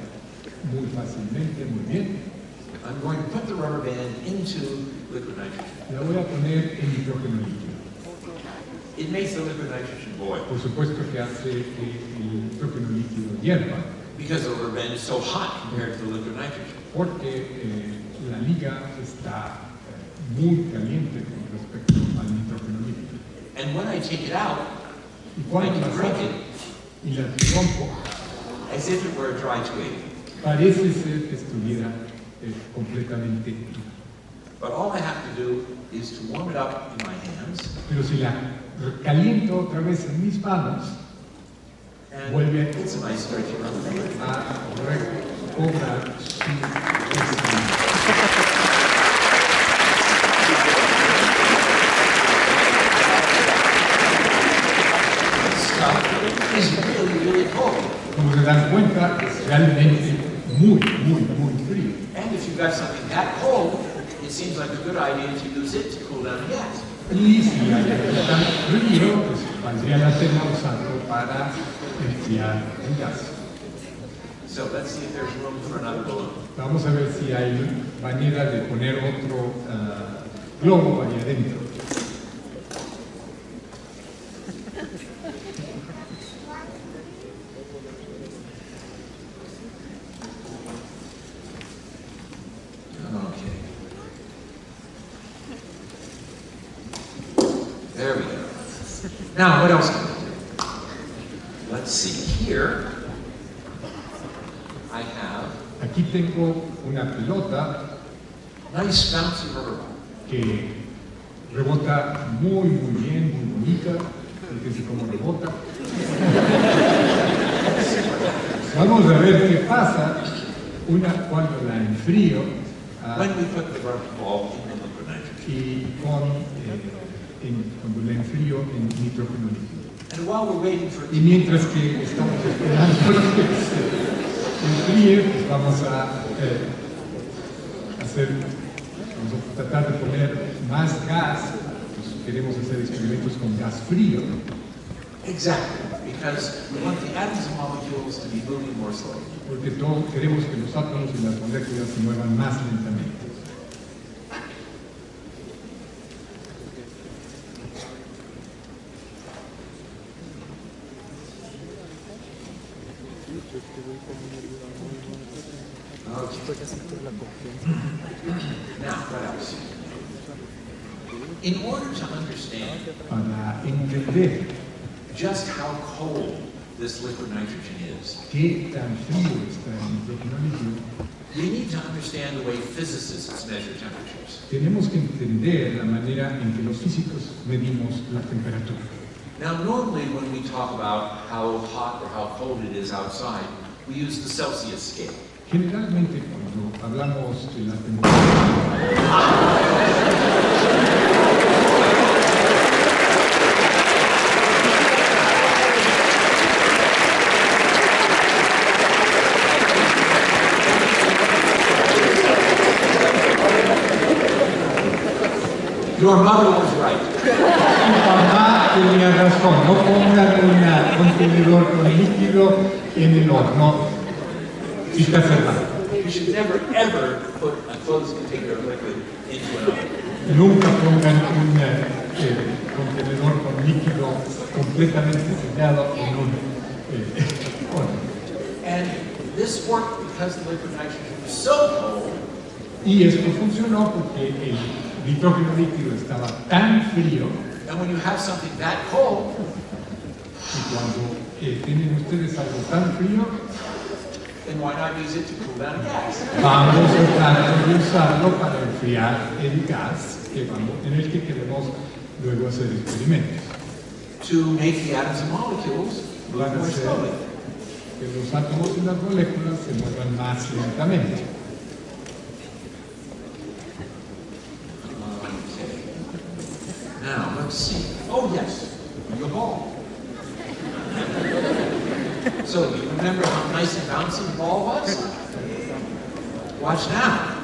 muy fácilmente, muy bien. I'm going to put the rubber band into liquid nitrogen. La voy a poner en nitrógeno líquido. It makes the liquid nitrogen boil Por supuesto que hace que el nitrógeno líquido hierva, because the rubber band is so hot compared to the liquid nitrogen. porque la liga está muy caliente con respecto al nitrógeno líquido. And when I take it out, Y I cuando la can break saco it y la rompo, as if it were a dry twig. parece ser que estuviera completamente dura. But all I have to do is to warm it up in my hands Pero si la caliento otra vez en mis manos, and vuelve it's a nice stretchy rubber band. a recobrar su flexibilidad. This stuff is really, really cold. Como se dan cuenta, es realmente muy frío. And if you've got something that cold, it seems like a good idea to use it to cool down the gas. Y si hay algo tan frío, pues valdría la pena usarlo para enfriar el gas. So let's see if there's room for another balloon. Vamos a ver si hay manera de poner otro globo ahí adentro. Okay. There we go. Now, what else can we do? Let's see here. I have Aquí tengo una pelota nice bouncy rubber ball. que rebota muy bien, muy bonita. Fíjense cómo rebota. Vamos a ver qué pasa cuando la enfrío When we put the rubber ball in the liquid nitrogen. y cuando la enfrío en nitrógeno líquido. And while we're waiting for it Y to mientras que estamos esperando que se enfríe, pues vamos a tratar de poner más gas. Pues queremos hacer experimentos con gas frío, exactly, because we want the atoms and molecules to be moving more slowly. porque todos queremos que los átomos y las moléculas se muevan más lentamente. Okay. Now, what else? In order to understand Para entender just how cold this liquid nitrogen is, qué tan frío está el nitrógeno líquido, we need to understand the way physicists measure temperatures. tenemos que entender la manera en que los físicos medimos la temperatura. Now, normally when we talk about how hot or how cold it is outside, we use the Celsius scale. Generalmente cuando hablamos de la temperatura, Your mother was right. mi mamá tenía razón, no pongan un contenedor con líquido en el horno si está cerrado. You should never, ever put a closed container of liquid into an oven. Nunca pongan un contenedor con líquido completamente sellado en un horno. And this worked because the liquid nitrogen was so cold Y esto funcionó porque el nitrógeno líquido estaba tan frío, and when you have something that cold, y cuando tienen ustedes algo tan frío, then why not use it to cool down a gas? vamos a tratar de usarlo para enfriar el gas en el que queremos luego hacer experimentos. To make the atoms and molecules move Para more hacer slowly. que los átomos y las moléculas se muevan más lentamente. Okay. Now, let's see. Oh, yes, your ball. Remember how nice and bouncy the ball was? Watch now.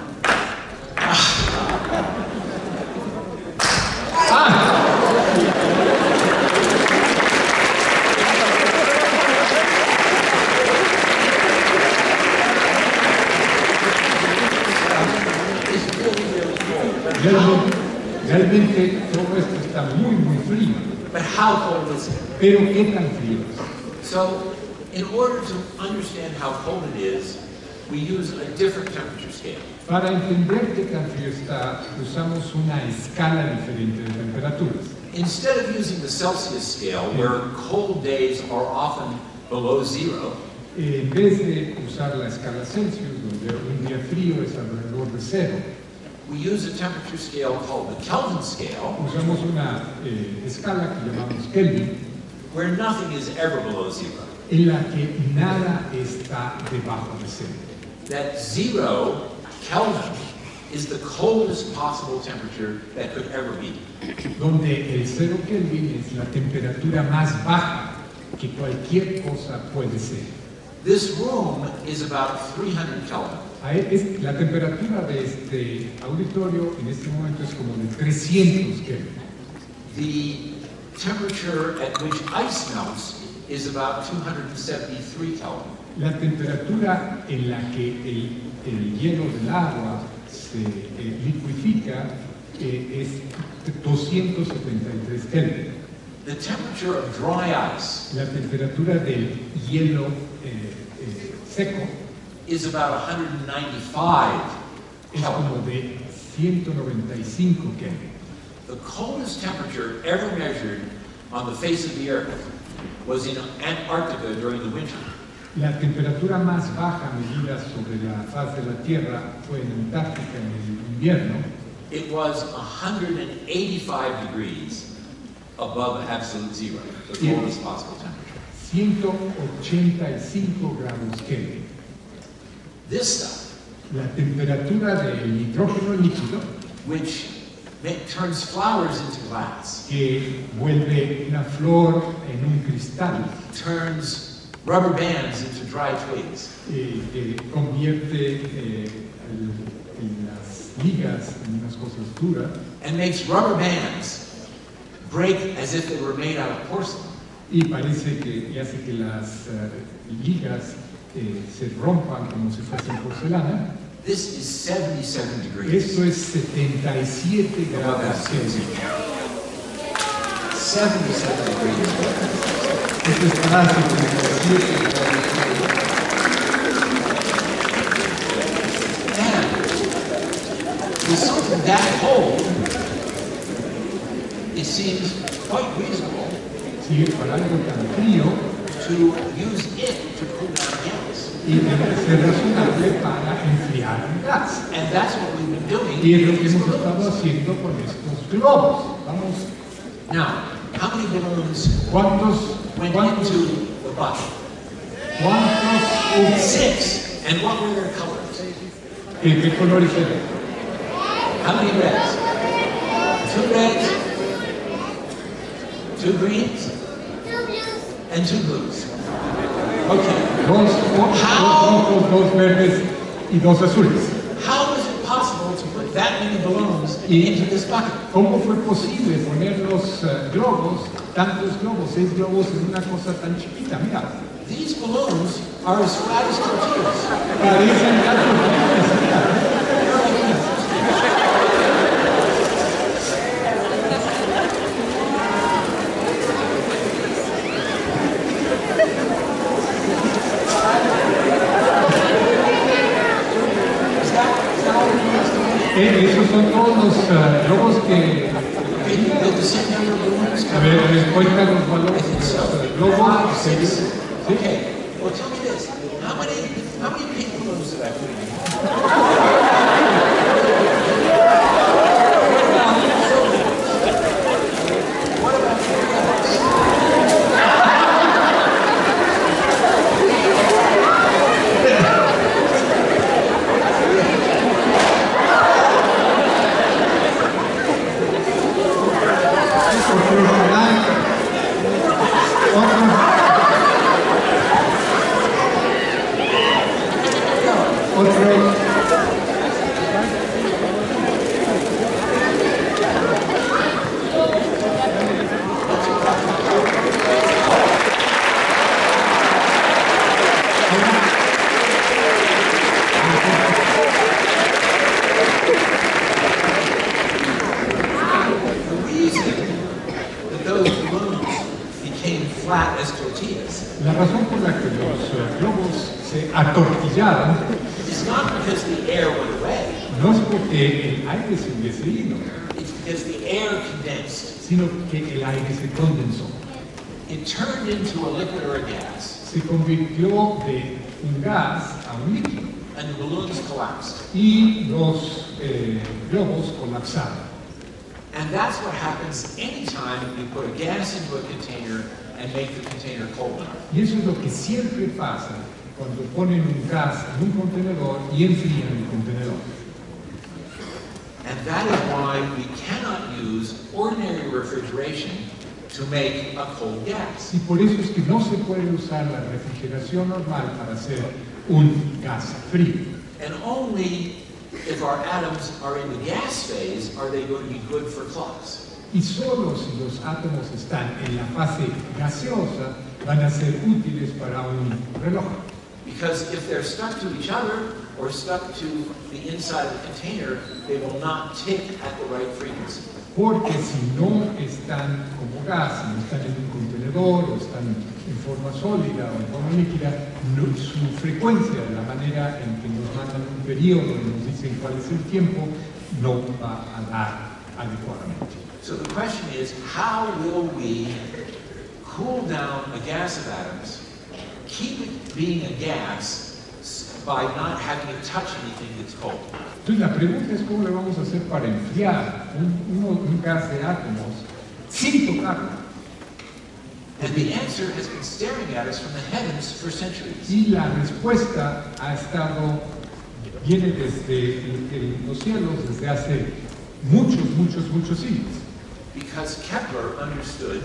Realmente todo esto está muy frío. But how cold is it? Pero ¿qué tan frío es? So, in order to understand how cold it is, we use a different temperature scale. Para entender qué tan frío está, usamos una escala diferente de temperaturas. Instead of using the Celsius scale, where cold days are often below zero, En vez de usar la escala Celsius, donde un día frío es alrededor de cero, we use a temperature scale called the Kelvin scale, usamos una escala que llamamos Kelvin, where nothing is ever below zero. en la que nada está debajo de cero. That 0 Kelvin is the coldest possible temperature that could ever be. Donde el cero Kelvin es la temperatura más baja que cualquier cosa puede ser. This room is about 300 Kelvin. La temperatura de este auditorio en este momento es como de 300 Kelvin. The temperature at which ice melts is about 273 Kelvin. La temperatura en la que el hielo del agua se liquifica es 273 Kelvin. The temperature of dry ice La temperatura del hielo seco is about 195 es como Kelvin. de 195 Kelvin. The coldest temperature ever measured on the face of the Earth was in Antarctica during the winter. La temperatura más baja medida sobre la faz de la Tierra fue en Antártica en el invierno. It was 185 degrees above absolute zero, the Yeah. coldest possible temperature. 185 grados Kelvin. This stuff, La temperatura del nitrógeno líquido, which turns flowers into glass, que vuelve una flor en un cristal, turns rubber bands into dry twigs, convierte en las ligas en unas cosas duras and makes rubber bands break as if they were made out of porcelain. y parece que y hace que las ligas se rompan como si fuesen porcelana. This is 77 degrees Esto es 77 above grados absolute Kelvin. zero. 77 degrees. Esto estará a 77 grados Kelvin. And with something that cold, it seems quite reasonable Sí, para algo tan frío to use it to cool down gas. y debe ser razonable para enfriar el gas. And that's what we've been doing Y es lo with que these hemos estado balloons. haciendo con estos globos. Vamos, Now, how many balloons ¿cuántos went hubo? into the bucket? 6. And what were their colors? ¿Qué colores eran? How many reds? 2 reds, 2 greens, and 2 blues. Okay. Dos rojos, dos verdes y dos azules. How was it possible to put that many balloons Y- into this bucket? ¿Cómo fue posible poner los globos, tantos globos, 6 globos en una cosa tan chiquita? Mira, These balloons are as flat as tortillas. parecen gatos grandes, mira. Esos son todos los globos que... Can you build the same number of balloons? A ver, les cuentan los valores I think de so. los globos. 5, 6. ¿Sí? Okay. Well, tell me this. How many pink balloons did I put in here? What about the others? Porque los otros flat as tortillas. La razón por la que los globos se atortillaban It's not because the air went away. no es porque el aire se hubiese ido, It's because the air condensed. sino que el aire se condensó. It turned into a liquid or a gas, Se convirtió de un gas a un líquido and the balloons collapsed. y los globos colapsaron. And that's what happens anytime you put a gas into a container and make the container cold enough. Y eso es lo que siempre pasa cuando ponen un gas en un contenedor y enfrían el contenedor. And that is why we cannot use ordinary refrigeration to make a cold gas. Y por eso es que no se puede usar la refrigeración normal para hacer un gas frío. And only if our atoms are in the gas phase are they going to be good for clocks. Y solo si los átomos están en la fase gaseosa van a ser útiles para un reloj. Because if they're stuck to each other or stuck to the inside of the container, they will not tick at the right frequency. Porque si no están como gas, si no están en un contenedor o están en forma sólida o en forma líquida, su frecuencia, la manera en que nos mandan un periodo y nos dicen cuál es el tiempo, no va a dar adecuadamente. So the question is, how will we cool down a gas of atoms, keep it being a gas by not having it touch anything that's cold? Entonces la pregunta es cómo le vamos a hacer para enfriar un gas de átomos sin tocarlo. And the answer has been staring at us from the heavens for centuries. Y la respuesta viene desde los cielos desde hace muchos siglos. Because Kepler understood,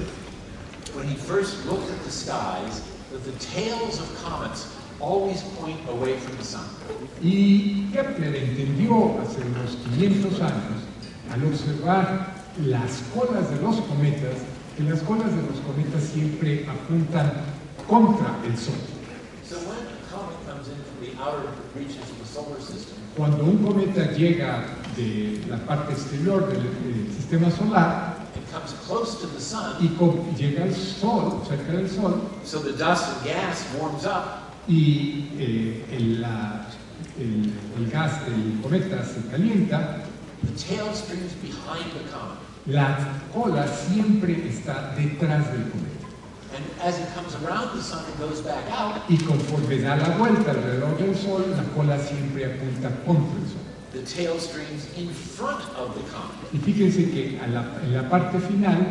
when he first looked at the skies, that the tails of comets always point away from the sun. Y Kepler entendió hace unos 500 años, al observar las colas de los cometas, que las colas de los cometas siempre apuntan contra el Sol. So when a comet comes in from the outer reaches of the solar system, Cuando un cometa llega de la parte exterior del sistema solar it comes close to the sun, y llega al Sol, cerca del Sol, so the dust and gas warms up, y el gas del cometa se calienta, the tail streams behind the comet. la cola siempre está detrás del cometa. And as it comes around the sun and goes back out, Y conforme da la vuelta alrededor del Sol, la cola siempre apunta contra el Sol. the tail streams in front of the comet. Y fíjense que en la parte final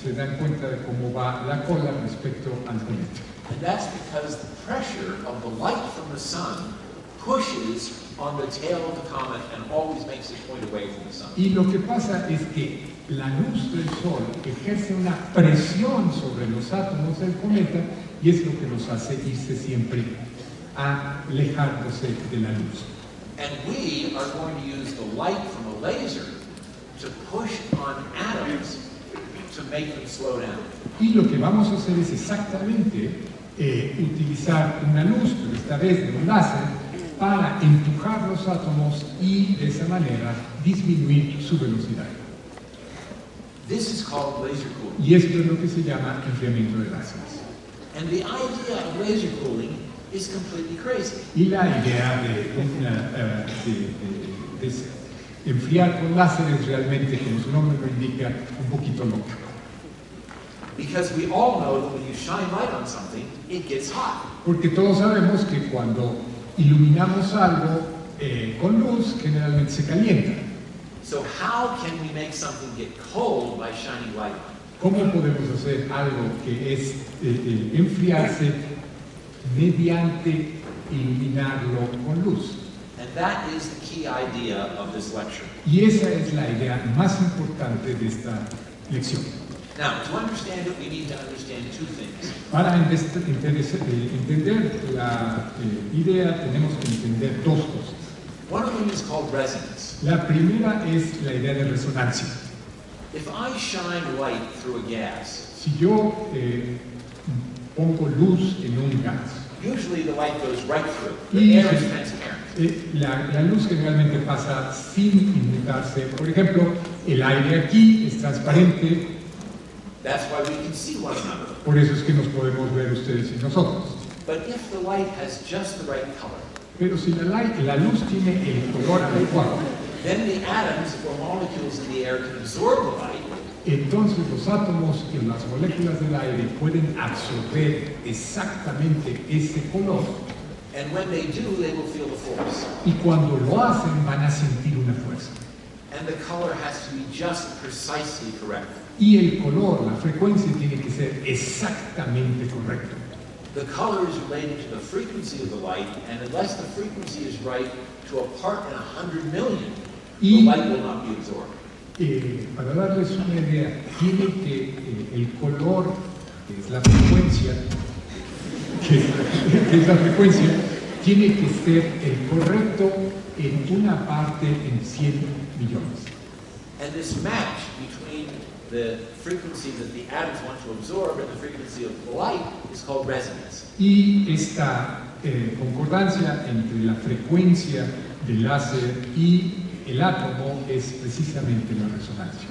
se dan cuenta de cómo va la cola respecto al cometa. And that's because the pressure of the light from the sun pushes on the tail of the comet and always makes it point away from the sun. Y lo que pasa es que la luz del Sol ejerce una presión sobre los átomos del cometa y es lo que los hace irse siempre alejándose de la luz. And we are going to use the light from a laser to push on atoms to make them slow down. Y lo que vamos a hacer es exactamente utilizar una luz, pero esta vez de un láser, para empujar los átomos y de esa manera disminuir su velocidad. This is called laser cooling. Y esto es lo que se llama enfriamiento de láseres. And the idea of laser cooling is completely crazy. Y la idea de enfriar con láseres realmente, como su nombre lo indica, un poquito loca. Because we all know that when you shine light on something, it gets hot. Porque todos sabemos que cuando iluminamos algo con luz, generalmente se calienta. So how can we make something get cold by shining light on it? ¿Cómo podemos hacer algo que es enfriarse mediante iluminarlo con luz? And that is the key idea of this lecture. Y esa es la idea más importante de esta lección. Now, to understand it, we need to understand two things. Para entender la idea tenemos que entender dos cosas. One of them is called resonance. La primera es la idea de resonancia. If I shine light through a gas, Si yo pongo luz en un gas, usually the light goes right through. Y The air is se- transparent. la luz generalmente pasa sin inmutarse. Por ejemplo, el aire aquí es transparente, That's why we can see one another. por eso es que nos podemos ver ustedes y nosotros. But if the light has just the right color, Pero si la luz tiene el color adecuado, then the atoms or molecules in the air can absorb the light, entonces los átomos y las moléculas del aire pueden absorber exactamente ese color. and when they do, they will feel the force. Y cuando lo hacen van a sentir una fuerza. And the color has to be just precisely correct. Y el color, la frecuencia tiene que ser exactamente correcto. The color is related to the frequency of the light, and unless the frequency is right to a part in 100 million, the Y- light will not be absorbed. Para darles una idea, tiene que el color, que es la frecuencia, que es la frecuencia, tiene que ser el correcto en una parte en 100 millones. And this match between the frequency that the atoms want to absorb and the frequency of the light is called resonance. Y esta concordancia entre la frecuencia del láser y el átomo es precisamente la resonancia.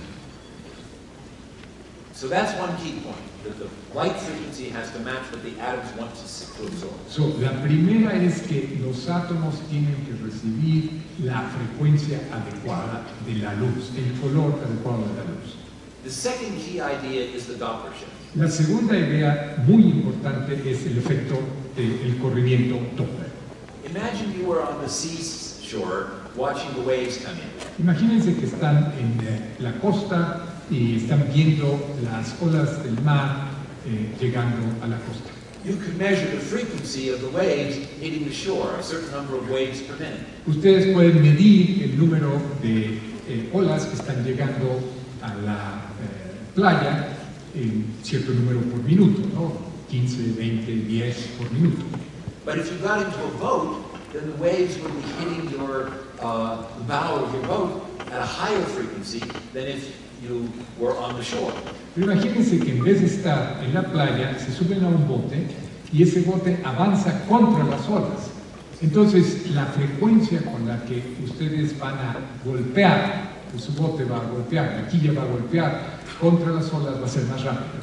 So that's one key point, that the light frequency has to match what the atoms want to absorb. So, la primera es que los átomos tienen que recibir la frecuencia adecuada de la luz, el color adecuado de la luz. The second key idea is the Doppler shift. La segunda idea muy importante es el efecto del corrimiento Doppler. Imagine you were on the seashore watching the waves come in. Imagínense que están en la costa y están viendo las olas del mar llegando a la costa. You could measure the frequency of the waves hitting the shore, a certain number of waves per minute. Ustedes pueden medir el número de olas que están llegando a la playa en cierto número por minuto, ¿no? 15, 20, 10 por minuto. But if you got into a boat, then the waves would be hitting your the bow of your boat at a higher frequency than if you were on the shore. Pero imagínense que en vez de estar en la playa, se suben a un bote y ese bote avanza contra las olas. Entonces, la frecuencia con la que ustedes van a golpear, que su bote va a golpear, la quilla va a golpear contra las olas, va a ser más rápida.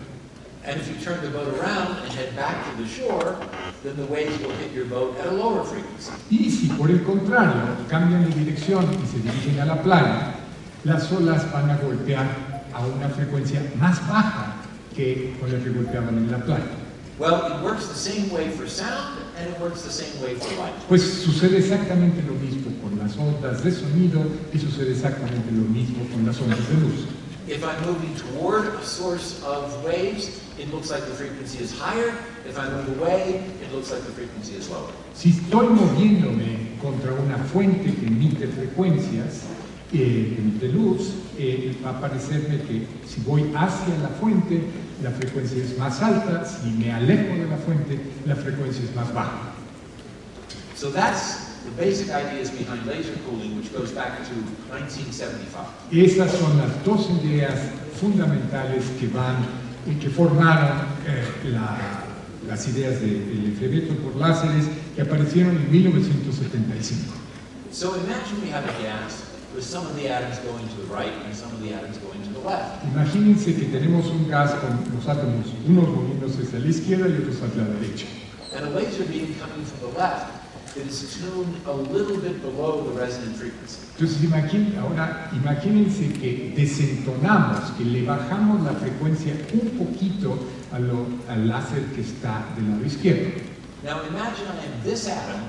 And if you turn the boat around and head back to the shore, then the waves will hit your boat at a lower frequency. Y si por el contrario cambian de dirección y se dirigen a la playa, las olas van a golpear a una frecuencia más baja que con la que golpeaban en la playa. Well, it works the same way for sound, and it works the same way for light. Pues sucede exactamente lo mismo con las ondas de sonido y sucede exactamente lo mismo con las ondas de luz. If I'm moving toward a source of waves, it looks like the frequency is higher. If I move away, it looks like the frequency is lower. Si estoy moviéndome contra una fuente que emite frecuencias, emite luz, va a parecerme que si voy hacia la fuente, la frecuencia es más alta, si me alejo de la fuente, la frecuencia es más baja. So that's the basic ideas behind laser cooling, which goes back to 1975. Esas son las dos ideas fundamentales que formaron las ideas del enfriamiento por láseres que aparecieron en 1975. So imagine we have a gas with some of the atoms going to the right and some of the atoms going to the left. Imagínense que tenemos un gas con los átomos, unos moviéndose hacia la izquierda y otros hacia la derecha. And a laser beam coming from the left that is tuned a little bit below the resonant frequency. Entonces imagínense que desentonamos, que le bajamos la frecuencia un poquito al láser que está del lado izquierdo. Now imagine I am this atom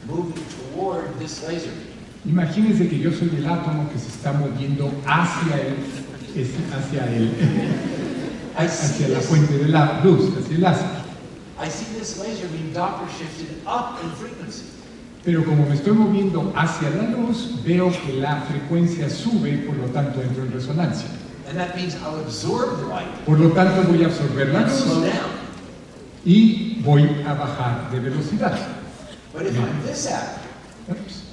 moving toward this laser beam. Imagínense que yo soy el átomo que se está moviendo hacia la fuente de la luz, hacia el láser. I see this laser beam Doppler shifted up in frequency. Pero como me estoy moviendo hacia la luz, veo que la frecuencia sube, por lo tanto entro en resonancia. And that means I'll absorb the light Por lo tanto, voy a absorber la and slow luz down. y voy a bajar de velocidad. But if I'm this atom, Ups.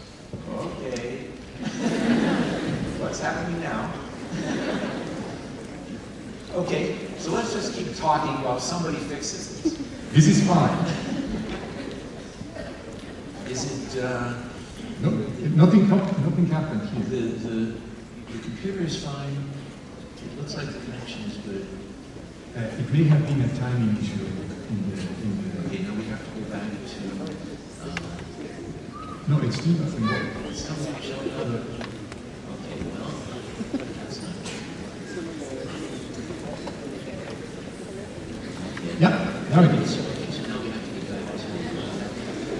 okay, what's happening now? Okay, so let's just keep talking while somebody fixes this. This is fine. Is it, No, nothing happened here. the computer is fine? It looks like the connection is good. It may have been a timing issue in the Okay, now we have to go back to, no, it still doesn't work. it's still not showing up. Okay, well, that's not true. Yeah, now it is. So now we have to get back to,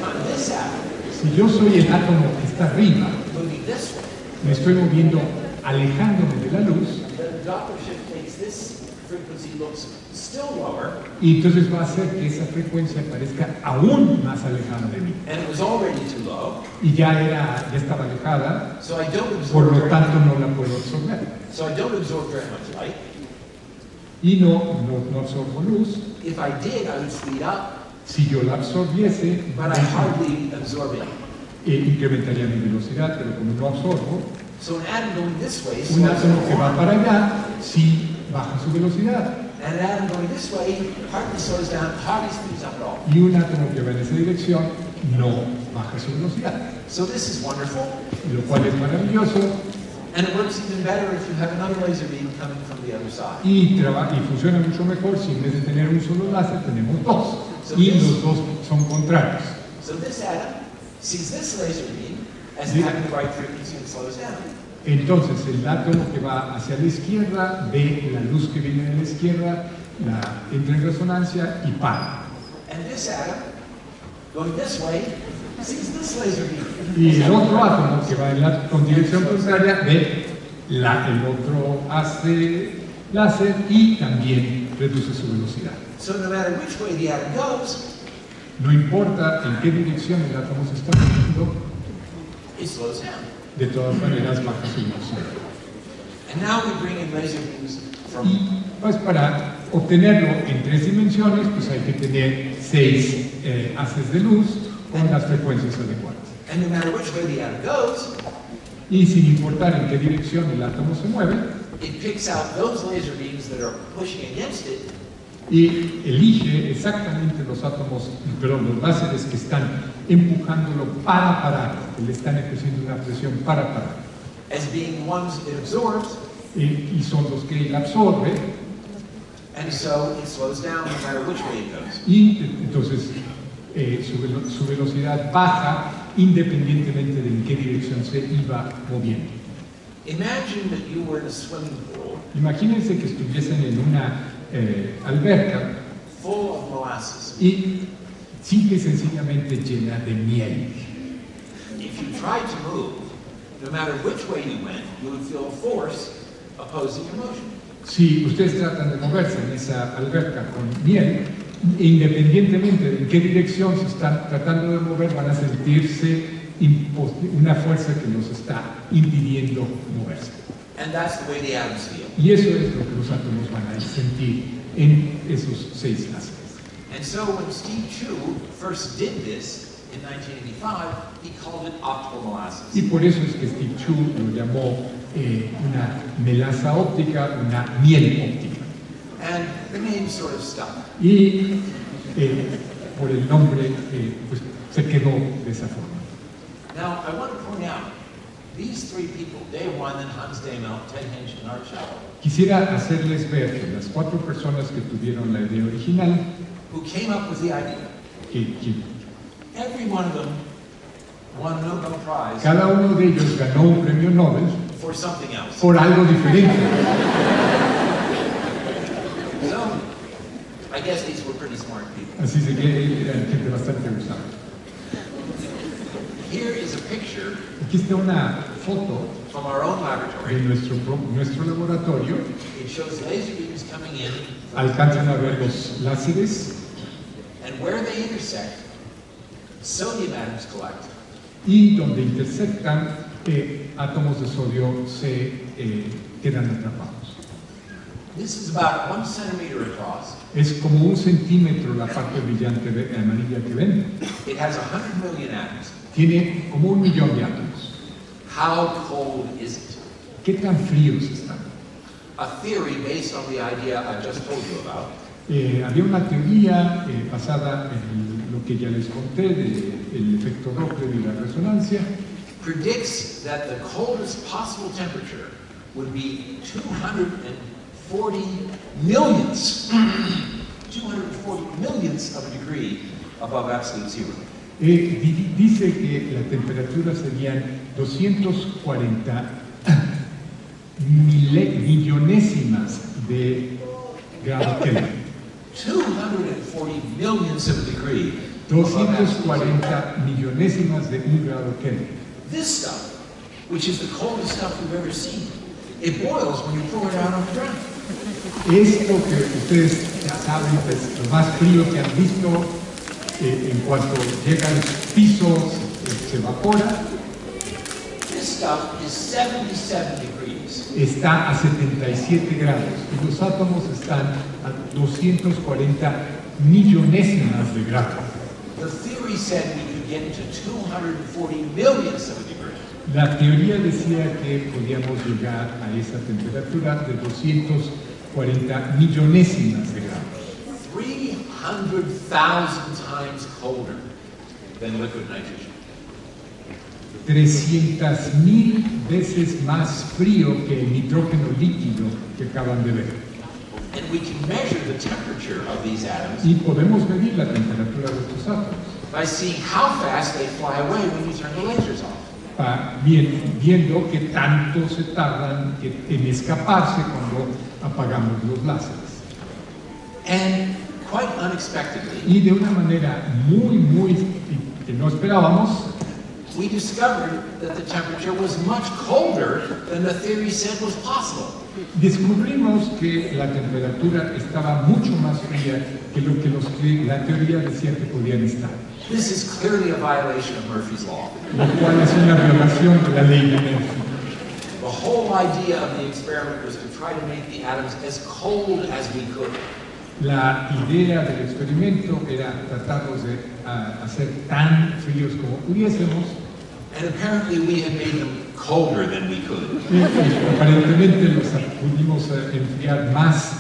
on this atom, Si yo soy el átomo que está arriba, moving this way, me estoy moviendo alejándome de la luz, the Doppler shift makes this frequency looks still lower, y entonces va a hacer que esa frecuencia parezca aún más alejada de mí. and it was already too low, Y ya estaba alejada, so I don't por absorb lo very, tanto no la puedo absorber. so I don't absorb very much light. Y no absorbo luz. If I did, I would speed up, Si yo la absorbiese, but I hardly absorb it. incrementaría mi velocidad, pero como no absorbo, So an atom going this way un slows átomo que va down, para allá sí baja su velocidad. and an atom going this way hardly slows down, hardly speeds up at all. Y un átomo que va en esa dirección no baja su velocidad. So this is wonderful, Lo cual es maravilloso and it works even better if you have another laser beam coming from the other side. y funciona mucho mejor si en vez de tener un solo láser tenemos dos. Y los dos son contrarios. So this atom sees this laser beam as Yeah. having the right frequency and slows down. Entonces el átomo que va hacia la izquierda ve la luz que viene de la izquierda, la entra en resonancia y para. And this atom going this way sees this laser beam. Y el otro átomo que va con dirección contraria ve el otro hace láser y también reduce su velocidad. So no matter which way the atom goes, No importa en qué dirección el átomo se está moviendo, it slows down. de todas maneras baja su velocidad. And now we bring in laser beams from, Y pues para obtenerlo en 3 dimensiones, pues hay que tener 6 haces de luz con las frecuencias adecuadas. and no matter which way the atom goes, Y sin importar en qué dirección el átomo se mueve, it picks out those laser beams that are pushing against it, y elige exactamente los los láseres que están empujándolo para parar, que le están ejerciendo una presión para parar. as being ones it absorbs, Y son los que él absorbe, and so it slows down no matter which way it goes. y entonces su velocidad baja independientemente de en qué dirección se iba moviendo. Imagine that you were in a swimming pool Imagínense que estuviesen en una alberca full of molasses. y simple y sencillamente llena de miel. If you tried to move, no matter which way you went, you would feel a force opposing your motion. Si ustedes tratan de moverse en esa alberca con miel, independientemente de en qué dirección se están tratando de mover, van a sentirse una fuerza que los está impidiendo moverse. And that's the way the atoms feel. Y eso es lo que los átomos van a sentir en esos 6 láseres. And so when Steve Chu first did this in 1985, he called it optical Y molasses. por eso es que Steve Chu lo llamó una melaza óptica, una miel óptica. And the name sort of stuck. Y por el nombre pues, se quedó de esa forma. Now, I want to point out, these 3 people, Dave Wyman, Hans Damel, Ted Hinch, and Art Shallow, Quisiera hacerles ver que las 4 personas que tuvieron la idea original, who came up with the idea, every one of them won a Nobel Prize cada uno de ellos ganó un premio Nobel for something else. por algo diferente. So, I guess these were pretty smart people. Así se que eran gente bastante usada. Here is a picture Aquí está una foto from our own de laboratory, nuestro laboratorio, it shows laser beams coming in, alcanzan a ver los láseres and where they intersect, sodium atoms collect. y donde intersectan, átomos de sodio se quedan atrapados. This is about 1 centimeter across. Es como 1 centímetro la parte brillante amarilla que ven. It has 100 million atoms. Tiene como 1 millón de átomos. How cold is it? ¿Qué tan fríos están? A theory based on the idea I just told you about Había una teoría basada en lo que ya les conté del efecto Doppler y la resonancia, predicts that the coldest possible temperature would be 240 millionths of a degree above absolute zero. dice que la temperatura serían 240 millonésimas de grado Kelvin. 240 millionths of a degree above absolute zero. 240 millonésimas de 1 grado Kelvin. This stuff, which is the coldest stuff we've ever seen, it boils when you pour it out on the ground. Esto que ustedes ya saben es lo más frío que han visto. En cuanto llega al piso se evapora. This stuff is 77 degrees. Está a 77 grados y los átomos están a 240 millonésimas de grado. The theory said we could get to 240 millionths of a degree. La teoría decía que podíamos llegar a esa temperatura de 240 millonésimas de grados. 300,000 times colder than liquid nitrogen. 300,000 veces más frío que el nitrógeno líquido que acaban de ver. And we can measure the temperature of these atoms Y podemos medir la temperatura de estos átomos, by seeing how fast they fly away when you turn the lasers off. viendo que tanto se tardan en escaparse cuando apagamos los láseres. And quite unexpectedly, Y de una manera muy que no esperábamos, we discovered that the temperature was much colder than the theory said was possible. descubrimos que la temperatura estaba mucho más fría que lo que la teoría decía que podían estar, This is clearly a violation of Murphy's Law. lo cual es una violación de la ley de Murphy. The whole idea of the experiment was to try to make the atoms as cold as we could. La idea del experimento era tratarlos de hacer tan fríos como pudiésemos. And apparently we had made them colder than we could. Aparentemente los pudimos enfriar más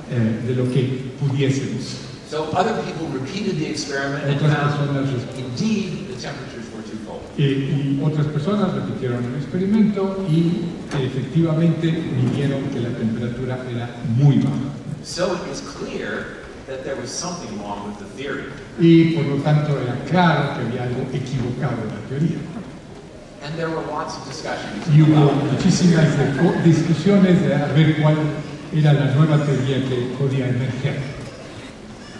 de lo que pudiésemos. So other people repeated the experiment and Otras found personas, indeed the temperatures were too cold. y otras personas repitieron el experimento y efectivamente midieron que la temperatura era muy baja. So it was clear that there was something wrong with the theory. Y por lo tanto era claro que había algo equivocado en la teoría. And there were lots of discussions Y hubo about muchísimas discusiones de a ver cuál era la nueva teoría que podía emerger.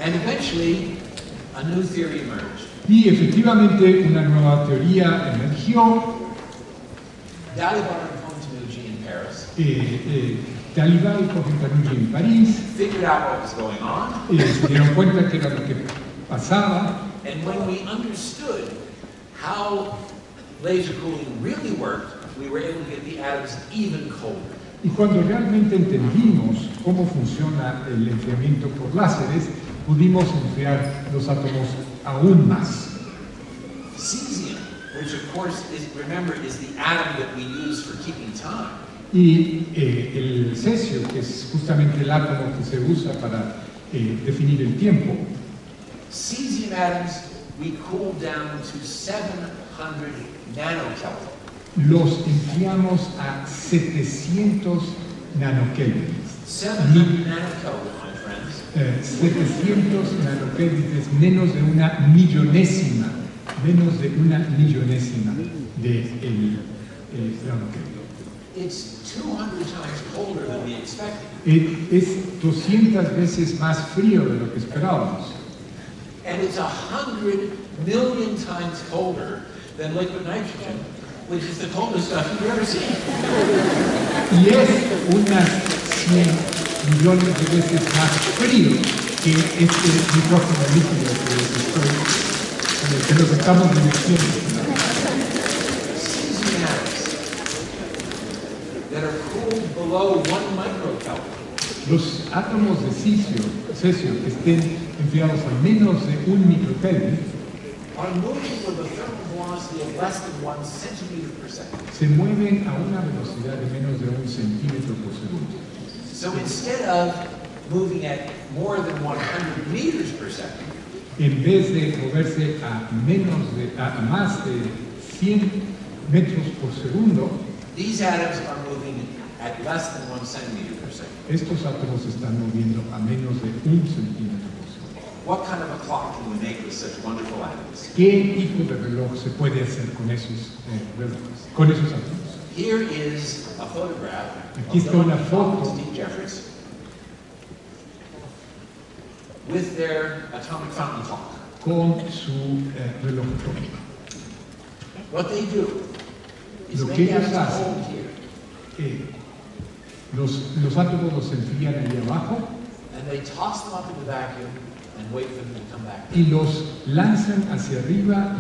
and eventually a new theory emerged. Y efectivamente una nueva teoría emergió. Dalibard and Pontanucci in Paris Dalibard y Pontanucci en París figured out what was going on, se dieron cuenta que era lo que pasaba. and when we understood how laser cooling really worked, we were able to get the atoms even colder. Y cuando realmente entendimos cómo funciona el enfriamiento por láseres, pudimos enfriar los átomos aún más. Cesium, which of course is, remember, is the atom that we use for keeping time. Y el cesio, que es justamente el átomo que se usa para definir el tiempo, Cesium atoms we cooled down to 700 nanokelvin. los enfriamos a 700 nanokelvins. 700 nanokelvin, my friends. 700 nanokelvins, menos de una millonésima de el grado Kelvin. It's 200 times colder than we expected. Es 200 veces más frío de lo que esperábamos. And it's 100 million times colder than liquid nitrogen, which is the coldest stuff you've ever seen. Y es unas 100 millones de veces más frío que este micrófono líquido con el que nos estamos divirtiendo. Cesium atoms that are cooled below 1 microkelvin. Los átomos de cesio que estén enfriados a menos de 1 microkelvin are moving with a thermal velocity of less than 1 centimeter per second. se mueven a una velocidad de menos de 1 centímetro por segundo. So instead of moving at more than 100 meters per second, En vez de moverse a más de 100 metros por segundo, these atoms are moving at less than 1 centimeter per second. estos átomos se están moviendo a menos de 1 centímetro por segundo. What kind of a clock can we make with such wonderful atoms? ¿Qué tipo de reloj se puede hacer con esos relojes, con esos átomos? Here is a photograph Aquí está una of foto. Steve Jeffries with their atomic fountain clock. Con su reloj atómico. What they do is Lo make que ellos atoms hacen. cold here, Los átomos los enfrían ahí abajo and they toss them up in the vacuum and wait for them to come back. y los lanzan hacia arriba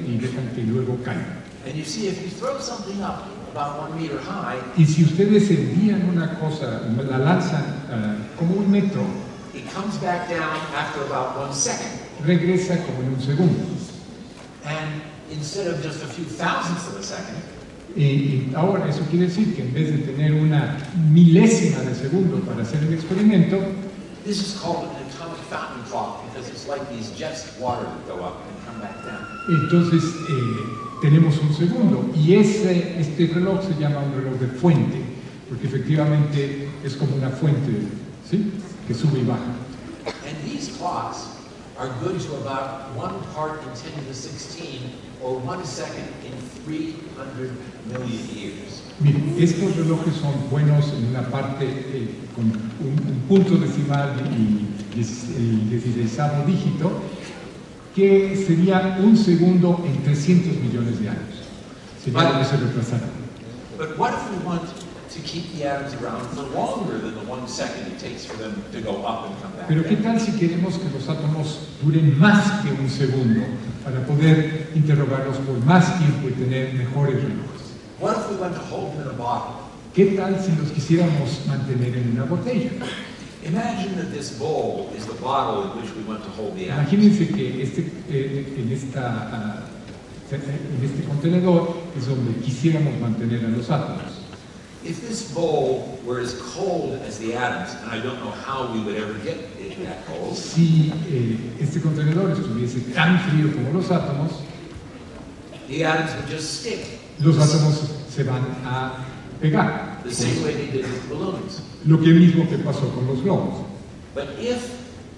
y dejan que luego caigan. And you see, if you throw something up about 1 meter high, Y si ustedes envían una cosa, la lanzan como 1 metro, it comes back down after about 1 second. regresa como en 1 segundo. And instead of just a few thousandths of a second, Y ahora eso quiere decir que en vez de tener una milésima de segundo para hacer el experimento, this is called an atomic fountain clock because it's like these jets of water that go up and come back down. entonces tenemos 1 segundo. Y este reloj se llama un reloj de fuente, porque efectivamente es como una fuente, ¿sí?, que sube y baja. And these clocks are good to about 1 part in 10 to the 16 or 1 second in 300 million years. Miren, estos relojes son buenos en una parte con un punto decimal y el 16º dígito, que sería 1 segundo en 300 millones de años. Sería lo que se retrasará. But what if we want to keep the atoms around for longer than the 1 second it takes for them to go up and come back Pero ¿qué down? tal si queremos que los átomos duren más que 1 segundo para poder interrogarlos por más tiempo y tener mejores relojes? What if we want to hold them in a bottle? ¿Qué tal si los quisiéramos mantener en una botella? Imagine that this bowl is the bottle in which we want to hold the atoms. Imagínense que en este contenedor es donde quisiéramos mantener a los átomos. If this bowl were as cold as the atoms, and I don't know how we would ever get it that cold, Si este contenedor estuviese tan frío como los átomos, the atoms would just stick. los átomos se van a pegar. The same way they did with balloons. Lo que mismo que pasó con los globos. But if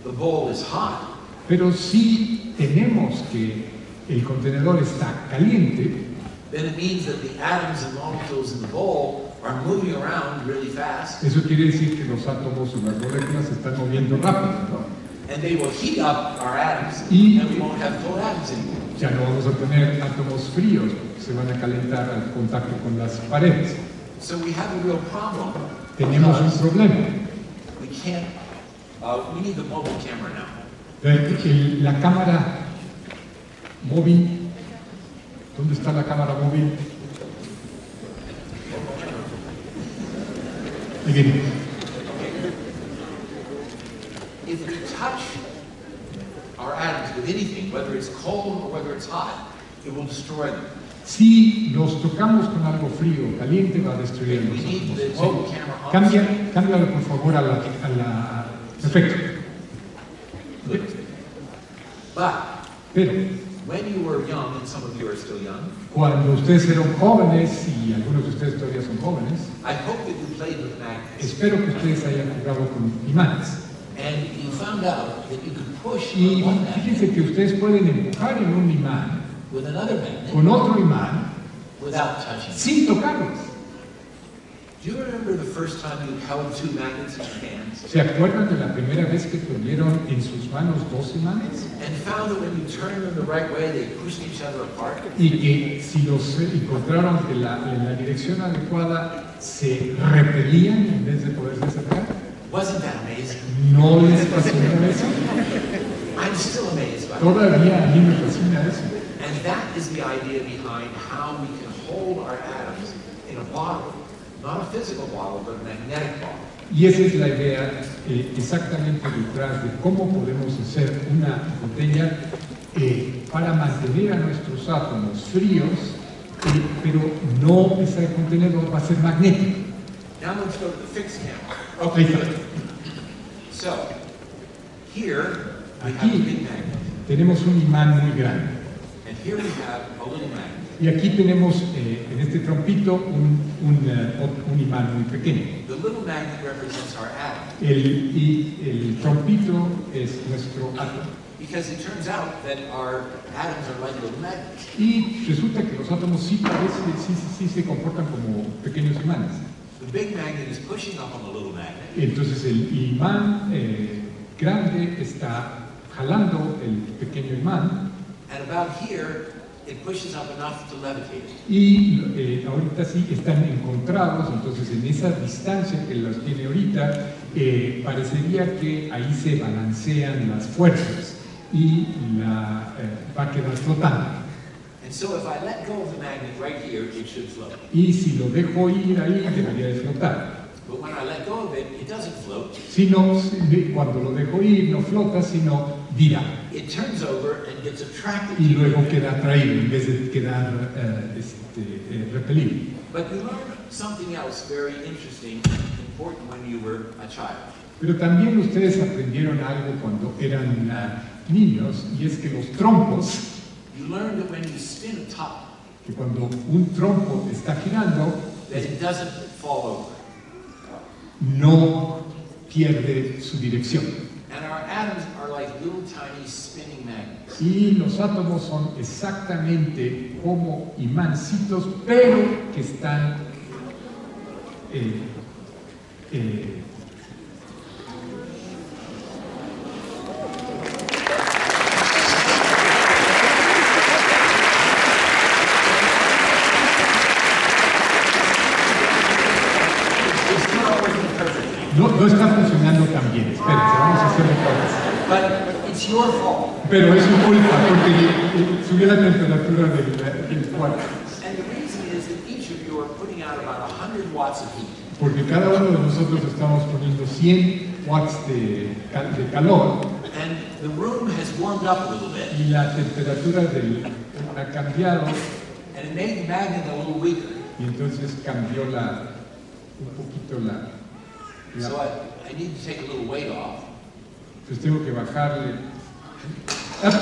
the bowl is hot, Pero si tenemos que el contenedor está caliente, then it means that the atoms and molecules in the bowl are moving around really fast, eso quiere decir que los átomos o las moléculas se están moviendo rápido, ¿no? and they will heat up our atoms, Y- and we won't have cold atoms anymore. Ya no vamos a tener átomos fríos, se van a calentar al contacto con las paredes. So we have a real problem. Tenemos un because problema. we can't. We need the mobile camera now. La cámara móvil, ¿dónde está la cámara móvil? Ahí viene. If we touch our atoms with anything, whether it's cold or whether it's hot, it will destroy them. Si los tocamos con algo frío o caliente, va a destruir a We los need the átomos. mobile camera on. Cámbialo por favor a la... Perfecto. Good. But Pero when you were young, and some of you are still young, cuando ustedes eran jóvenes, y algunos de ustedes todavía son jóvenes, I hope that you played with magnets. espero que ustedes hayan jugado con imanes. And you found out that you could push Y on one magnet fíjense que ustedes pueden empujar en un imán with another magnet con otro imán without touching it. sin tocarlos. Do you remember the first time you held two magnets in your hands ¿Se acuerdan de la primera vez que tuvieron en sus manos 2 imanes? and found that when you turned them the right way, they pushed each other apart? Y que si los encontraron en la dirección adecuada, se repelían en vez de poderse acercar. Wasn't that amazing? ¿No les fascina eso? I'm still amazed by it. Todavía a mí me fascina eso. And that is the idea behind how we can hold our atoms in a bottle. Not a physical bottle, but a magnetic bottle. Y esa es la idea exactamente detrás de cómo podemos hacer una botella para mantener a nuestros átomos fríos, pero no ese contenedor va a ser magnético. Now let's go to the fixed camera. Okay. So, here we have a Aquí big magnet, tenemos un imán muy grande. and here we have a little magnet. Y aquí tenemos en este trompito un imán muy pequeño. The little magnet represents our atom, El trompito es nuestro átomo. because it turns out that our atoms are like little magnets. Y resulta que los átomos sí se comportan como pequeños imanes. The big magnet is pushing up on the little magnet, Entonces el imán grande está jalando el pequeño imán and about here, it pushes up enough to levitate it. y ahorita sí están encontrados, entonces en esa distancia que los tiene ahorita, parecería que ahí se balancean las fuerzas y va a quedar flotando. And so if I let go of the magnet right here, it should float. Y si lo dejo ir ahí, debería de flotar. But when I let go of it, it doesn't float. Cuando lo dejo ir, no flota, sino vira. It turns over and gets attracted Y to luego it. queda atraído en vez de quedar repelido. But you learn something else very interesting and important when you were a child. Pero también ustedes aprendieron algo cuando eran niños, y es que los trompos, You learn that when you spin a top, que cuando un trompo está girando, that it doesn't fall over. no pierde su dirección. And our atoms are like little tiny spinning magnets. Y los átomos son exactamente como imancitos, pero que están It's not working perfectly, no está funcionando tan bien. Espérense, vamos a hacerlo otra vez. but it's your fault. Pero es su culpa porque subió la temperatura del cuarto. And the reason is that each of you are putting out about 100 watts of heat. Porque cada uno de nosotros estamos poniendo 100 watts de calor And the room has warmed up a little bit, y la temperatura ha cambiado and it made the magnet a little weaker. y entonces cambió un poquito So I need to take a little weight off. Entonces tengo que bajarle. ¡Ups!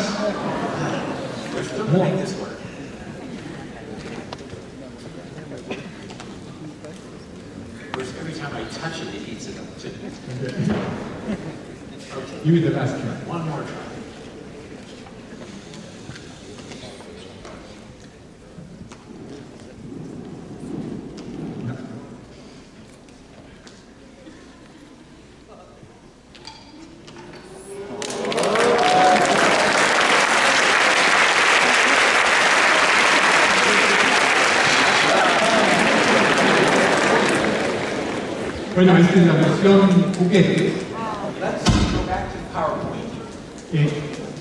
We're still going to make this work. Of course, every time I touch it, it heats it up too. Okay, Give me the last try. one more try. No. Bueno, esta es la versión juguete. Let's go back to the PowerPoint.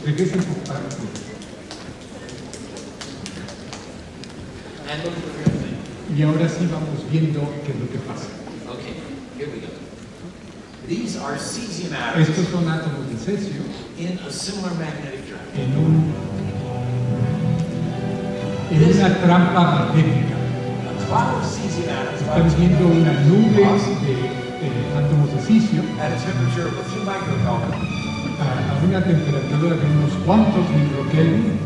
Regresen un poco. And look at the real thing. Y ahora sí vamos viendo qué es lo que pasa. Okay, here we go. These are cesium atoms Estos son átomos de cesio in a similar magnetic drum. en una trampa magnética. A cloud of cesium atoms Estamos viendo una nube de átomos de cicio at a temperature of a few microkelvin, a una temperatura de unos cuantos microkelvin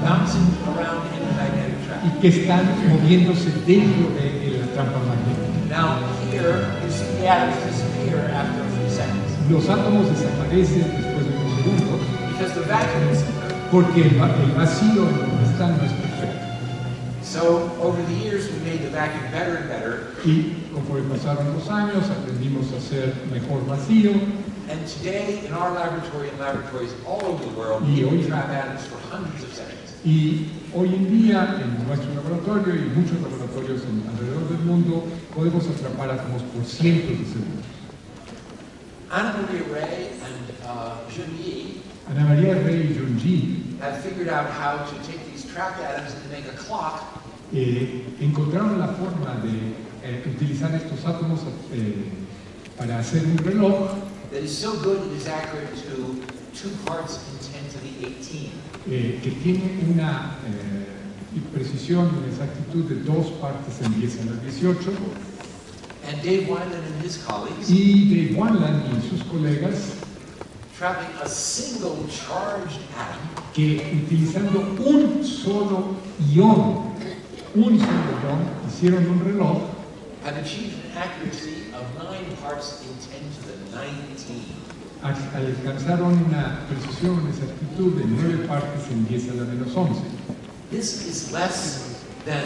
bouncing around in the magnetic track. y que están moviéndose dentro de la trampa magnética. Now here, you see the atoms disappear after a few seconds Los átomos desaparecen después de unos segundos because the vacuum is in there. porque el vacío en donde están no es perfecto. So over the years, we made the vacuum better and better. Y conforme pasaron los años, aprendimos a hacer mejor vacío. And today, in our laboratory and laboratories all over the world, Y we hoy- can trap atoms for hundreds of seconds. Y hoy en día, en nuestro laboratorio y muchos laboratorios alrededor del mundo, podemos atrapar átomos por cientos de segundos. Anna Maria Ray and Jun Yi Ana María Rey y Jun Yi have figured out how to take these trapped atoms and make a clock encontraron la forma de utilizar estos átomos para hacer un reloj that is so good it is accurate to 2 parts in 10 to the 18. que tiene una precisión, una exactitud de 2 partes en 10 a la 18. And Dave Wineland and his colleagues, Y Dave Wineland y sus colegas, trapping a single charged atom, que utilizando un solo ion, hicieron un reloj have achieved an accuracy of 9 parts in 10 to the 19. alcanzaron una precisión, una exactitud de 9 partes en 10 a la menos 11. This is less than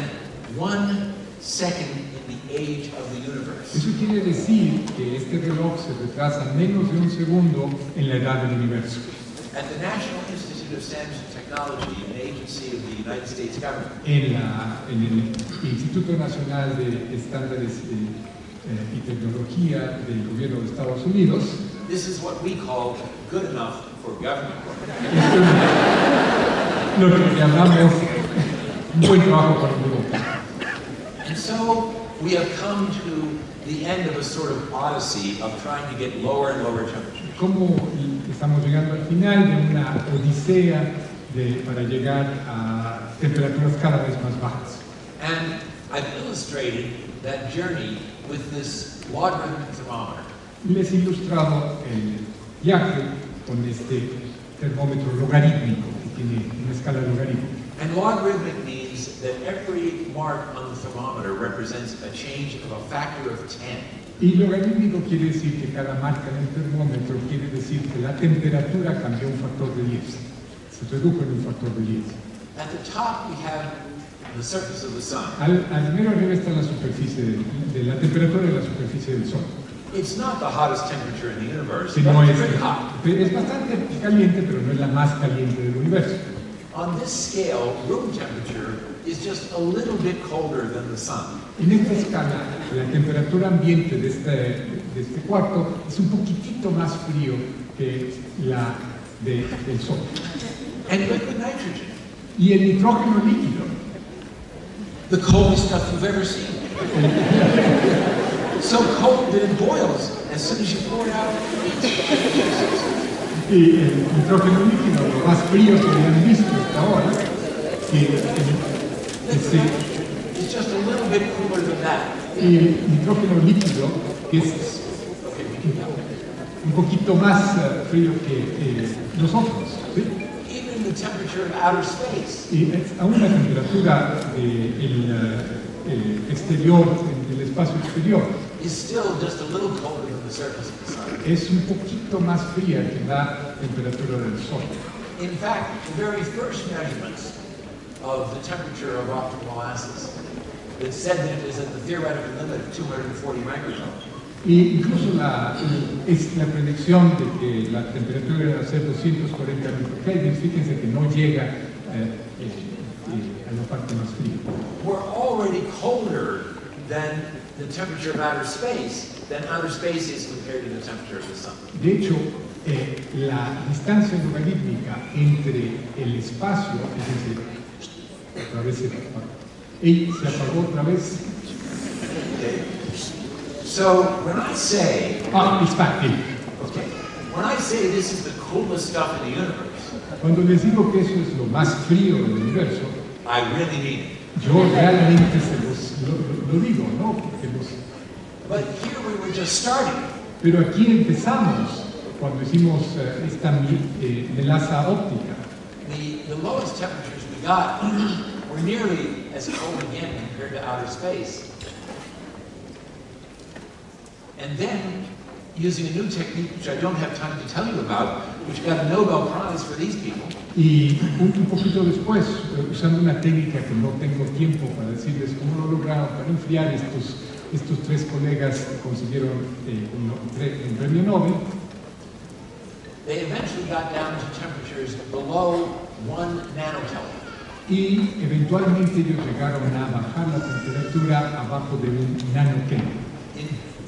1 second in the age of the universe. Eso quiere decir que este reloj se retrasa menos de un segundo en la edad del universo. At the National Institute of Standards and Technology, an agency of the United States government, En el Instituto Nacional de Estándares y Tecnología del Gobierno de Estados Unidos, this is what we call good enough for government. esto es lo que llamamos un buen trabajo para un grupo. And so we have come to the end of a sort of odyssey of trying to get lower and lower temperatures. Como estamos llegando al final de una odisea para llegar a temperaturas cada vez más bajas. And I've illustrated that journey with this logarithmic thermometer. Les he ilustrado el viaje con este termómetro logarítmico que tiene una escala logarítmica. And logarithmic means that every mark on the thermometer represents a change of a factor of 10. Y logarítmico quiere decir que cada marca en el termómetro quiere decir que la temperatura cambió un factor de 10, se redujo en un factor de 10. At the top we have the surface of the sun. Al mero arriba está la superficie de la temperatura de la superficie del Sol. It's not the hottest temperature in the universe, Que but no it's es, pretty hot. es bastante caliente, pero no es la más caliente del universo. On this scale, room temperature is just a little bit colder than the sun. En esta escala, la temperatura ambiente de este cuarto es un poquitito más frío que la del Sol. And liquid nitrogen, Y el nitrógeno líquido, the coldest stuff you've ever seen. So cold that it boils as soon as you pour it out. y el nitrógeno líquido, lo más frío que habían visto hasta ahora, It's just a little bit cooler than that. y el nitrógeno líquido que es un poquito más frío que nosotros. ¿Sí? Even the temperature of outer space Y aún la temperatura del exterior, del espacio exterior, is still just a little colder than the surface of the sun. es un poquito más fría que la temperatura del Sol. In fact, the very first measurements of the temperature of optical molasses that said that it is at the theoretical limit of 240 microtones. Y incluso es la predicción de que la temperatura era ser 240 microkelvin, fíjense que no llega a la parte más fría. We're already colder than the temperature of outer space is compared to the temperature of the sun. De hecho, la distancia logarítmica entre el espacio, fíjense, otra vez se apagó otra vez. Okay. So when I say, Está aquí. okay, when I say this is the coolest stuff in the universe, Cuando les digo que eso es lo más frío del universo, I really mean it. yo realmente lo digo, ¿no? But here we were just starting. Pero aquí empezamos cuando hicimos esta melaza óptica. The lowest temperatures we got were nearly as cold again compared to outer space. And then, using a new technique, which I don't have time to tell you about, which got a Nobel Prize for these people. Y un poquito después, usando una técnica que no tengo tiempo para decirles cómo lo lograron para enfriar, estos tres colegas consiguieron un premio Nobel. They eventually got down to temperatures below 1 nanokelvin. Y eventualmente ellos llegaron a bajar la temperatura abajo de un nanokelvin.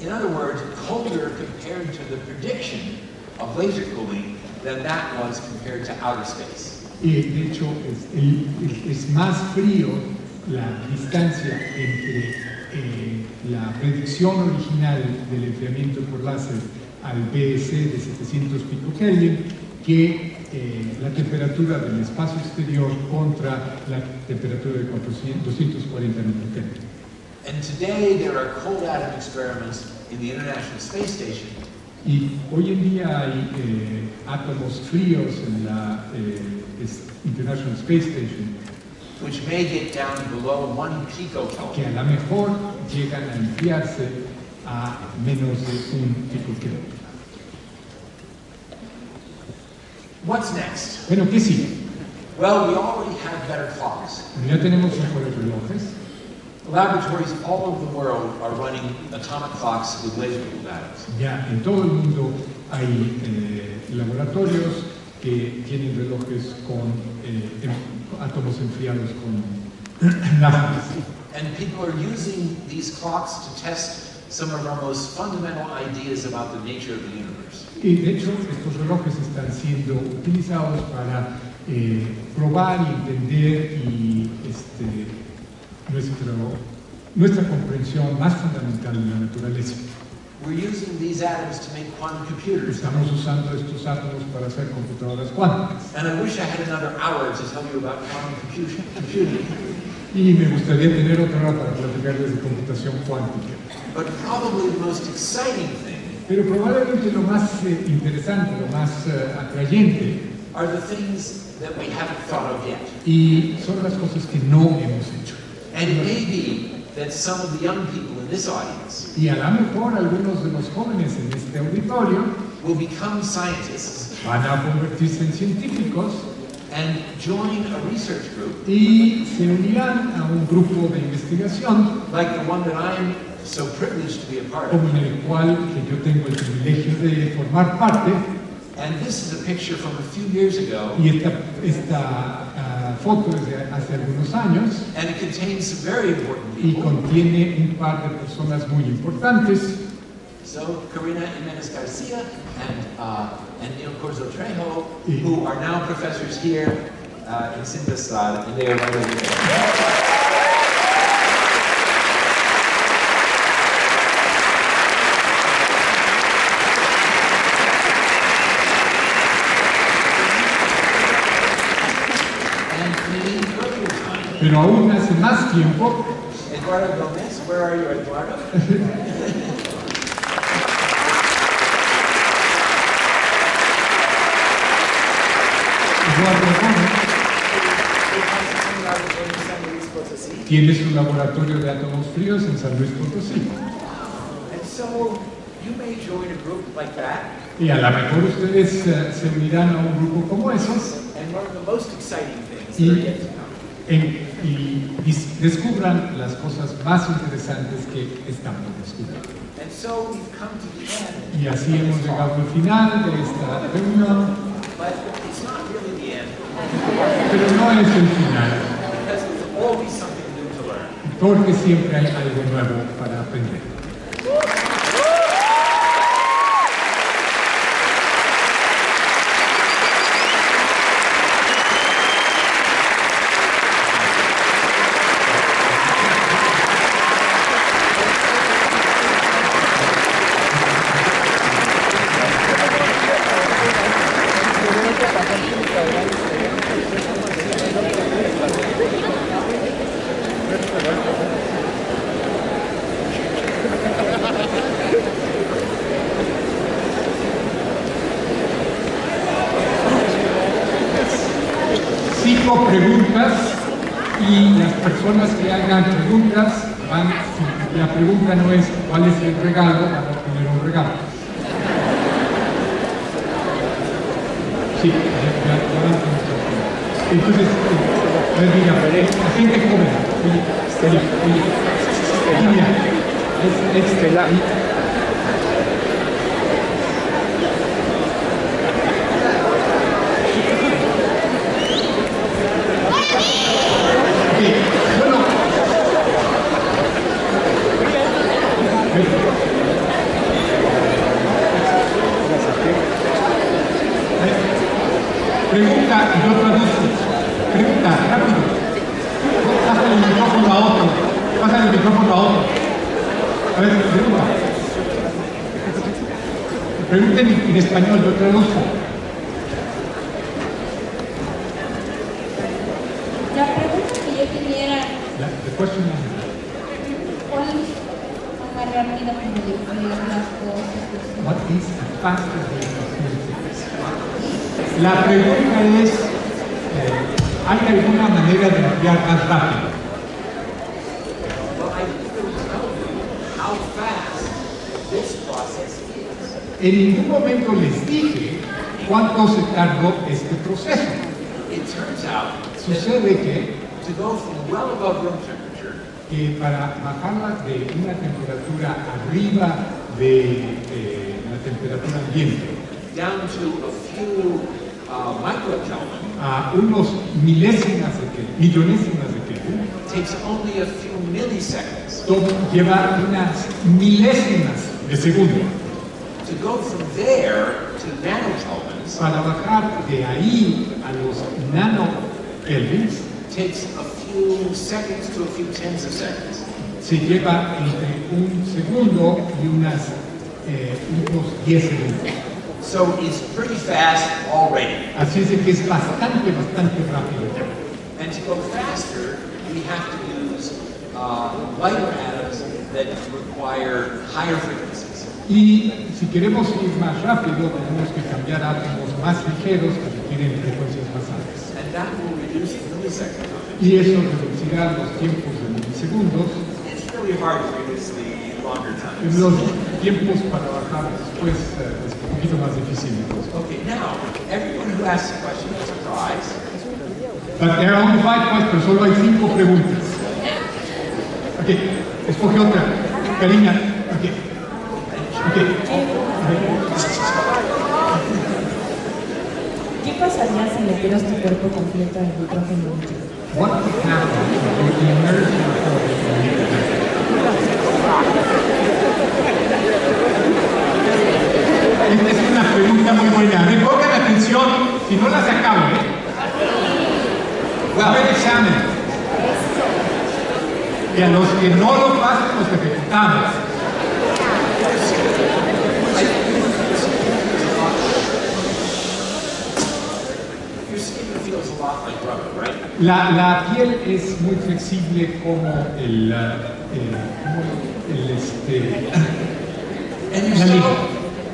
In other words, colder compared to the prediction of laser cooling than that was compared to outer space. Y de hecho es más frío la distancia entre la predicción original del enfriamiento por láser al BSE de 700 picokelvin que la temperatura del espacio exterior contra la temperatura de 240 microkelvin. And today there are cold atom experiments in the International Space Station. Y hoy en día hay átomos fríos en la International Space Station which may get down below 1 picokelvin. que a lo mejor llegan a enfriarse a menos de un picokelvin. What's next? Bueno, ¿qué sigue? Well, we already have better clocks. Ya tenemos mejores relojes. Laboratories all over the world are running atomic clocks with laser-cooled atoms. Ya en todo el mundo hay laboratorios que tienen relojes con átomos enfriados con láseres. And people are using these clocks to test some of our most fundamental ideas about the nature of the universe. Y de hecho, estos relojes están siendo utilizados para probar y entender nuestra comprensión más fundamental de la naturaleza. We're using these atoms to make quantum computers. Estamos usando estos átomos para hacer computadoras cuánticas. And I wish I had another hour to tell you about quantum computing. Y me gustaría tener otra hora para platicarles de computación cuántica. But probably the most exciting thing Pero probablemente lo más interesante, lo más atrayente, are the things that we haven't thought of yet. y son las cosas que no hemos hecho. And it may be that some of the young people in this audience Y a lo mejor algunos de los jóvenes en este auditorio will become scientists van a convertirse en científicos and join a research group y se unirán a un grupo de investigación like the one that I'm so privileged to be a part como of. en el cual que yo tengo el privilegio de formar parte. And this is a picture from a few years ago, Y esta foto es de hace algunos años and it contains some very important y people. contiene un par de personas muy importantes. So Karina Jimenez Garcia and Neil Corzo Trejo, who are now professors here in Sinvestad, and they are right over there. Pero aún hace más tiempo, Eduardo Gomez, where are you, Eduardo? Eduardo Gómez tiene su laboratorio de átomos fríos en San Luis Potosí. And so you may join a group like that. Y a lo mejor ustedes se unirán a un grupo como esos And one of the most exciting things that are yet to come y descubran las cosas más interesantes que están por descubrir. And so we've come to the end. Y así hemos llegado al final de esta reunión, But it's not really the end, pero no es el final, because there's always something new to learn. porque siempre hay algo nuevo para aprender. Preguntas y las personas que hagan preguntas la pregunta no es cuál es el regalo, van a poner un regalo. Sí, ya entonces, mira, la gente joven, mira, Estela. bueno, pregunta y yo traduzco. Pregunta, rápido. Pásale el micrófono a otro. Pásale el micrófono a otro. A ver, pregunta. Pregunten en español, yo traduzco. La pregunta que yo tenía era, The question is, ¿cuál es más rápida como decir las cosas? what is the fastest way to communicate? La pregunta es, ¿hay alguna manera de enviar más rápido? Well, I didn't tell you how fast this process is. En ningún momento les dije cuánto se tardó este proceso. It turns out that Sucede que to go from well above room temperature para bajarla de una temperatura arriba de la temperatura ambiente down to a few microkelvin a unos milésimas de Kelvin, millonésimas de Kelvin, takes only a few milliseconds. todo lleva unas milésimas de segundo. To go from there to nanokelvins Para bajar de ahí a los nanokelvins takes a few seconds to a few tens of seconds. se lleva entre un segundo y unos 10 segundos. So it's pretty fast already. Así es de que es bastante rápido ya. And to go faster, we have to use lighter atoms that require higher frequencies. Y si queremos ir más rápido, tenemos que cambiar átomos más ligeros que requieren frecuencias más altas. And that will reduce the millisecond time. Y eso reducirá los tiempos de milisegundos. It's really hard to reduce the longer times. Los tiempos para bajar después es un poquito más difícil. Okay, now, everyone who asks a question gets a prize. But there are only 5 questions, pero solo hay 5 preguntas. Ok, escoge otra. Karina, ok. ¿Qué pasaría si metieras tu cuerpo completo en nitrógeno líquido? What would happen if you immerse yourself in liquid? Esta es una pregunta muy buena. Pongan atención, si no las acabo, Well, examen. Y a los que no lo pasen, los ejecutamos. Your skin feels a lot like rubber, right? La piel es muy flexible como el And you la saw, liga,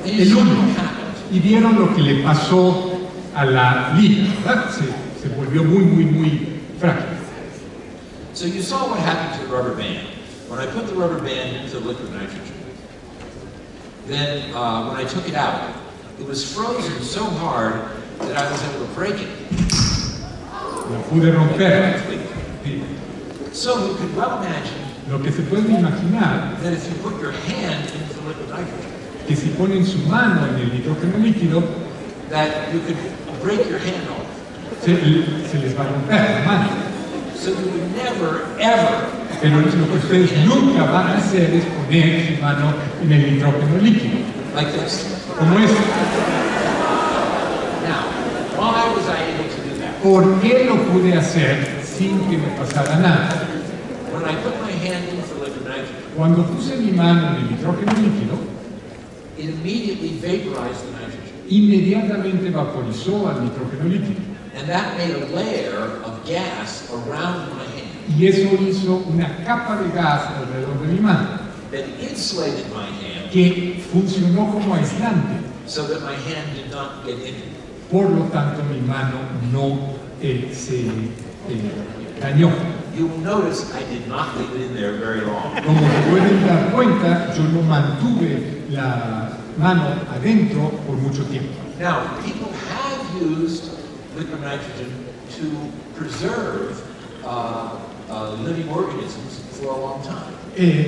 and you el saw humo. what happened. Y vieron lo que le pasó a la liga, ¿verdad? Se volvió muy frágil. So you saw what happened to the rubber band. When I put the rubber band into liquid nitrogen, then when I took it out, it was frozen so hard that I was able to break it. La pude romper. Sí. So you could well imagine Lo que se puede imaginar that if you put your hand into the liquid nitrogen, que si ponen su mano en el nitrógeno líquido, that you could break your hand off. se les va a romper la mano. So you would never, ever Pero lo que ustedes nunca van a hacer es poner su mano en el nitrógeno líquido, like this. como esto. Now, why was I able to do that? ¿Por qué lo pude hacer sin que me pasara nada? When I put my hand into liquid nitrogen, Cuando puse mi mano en el nitrógeno líquido, it immediately vaporized the nitrogen. inmediatamente vaporizó al nitrógeno líquido. And that made a layer of gas around my hand Y eso hizo una capa de gas alrededor de mi mano, that insulated my hand que funcionó como aislante. so that my hand did not get injured. Por lo tanto, mi mano no se dañó. You will notice I did not leave it in there very long. Como se pueden dar cuenta, yo no mantuve la mano adentro por mucho tiempo. Now, people have used liquid nitrogen to preserve living organisms for a long time.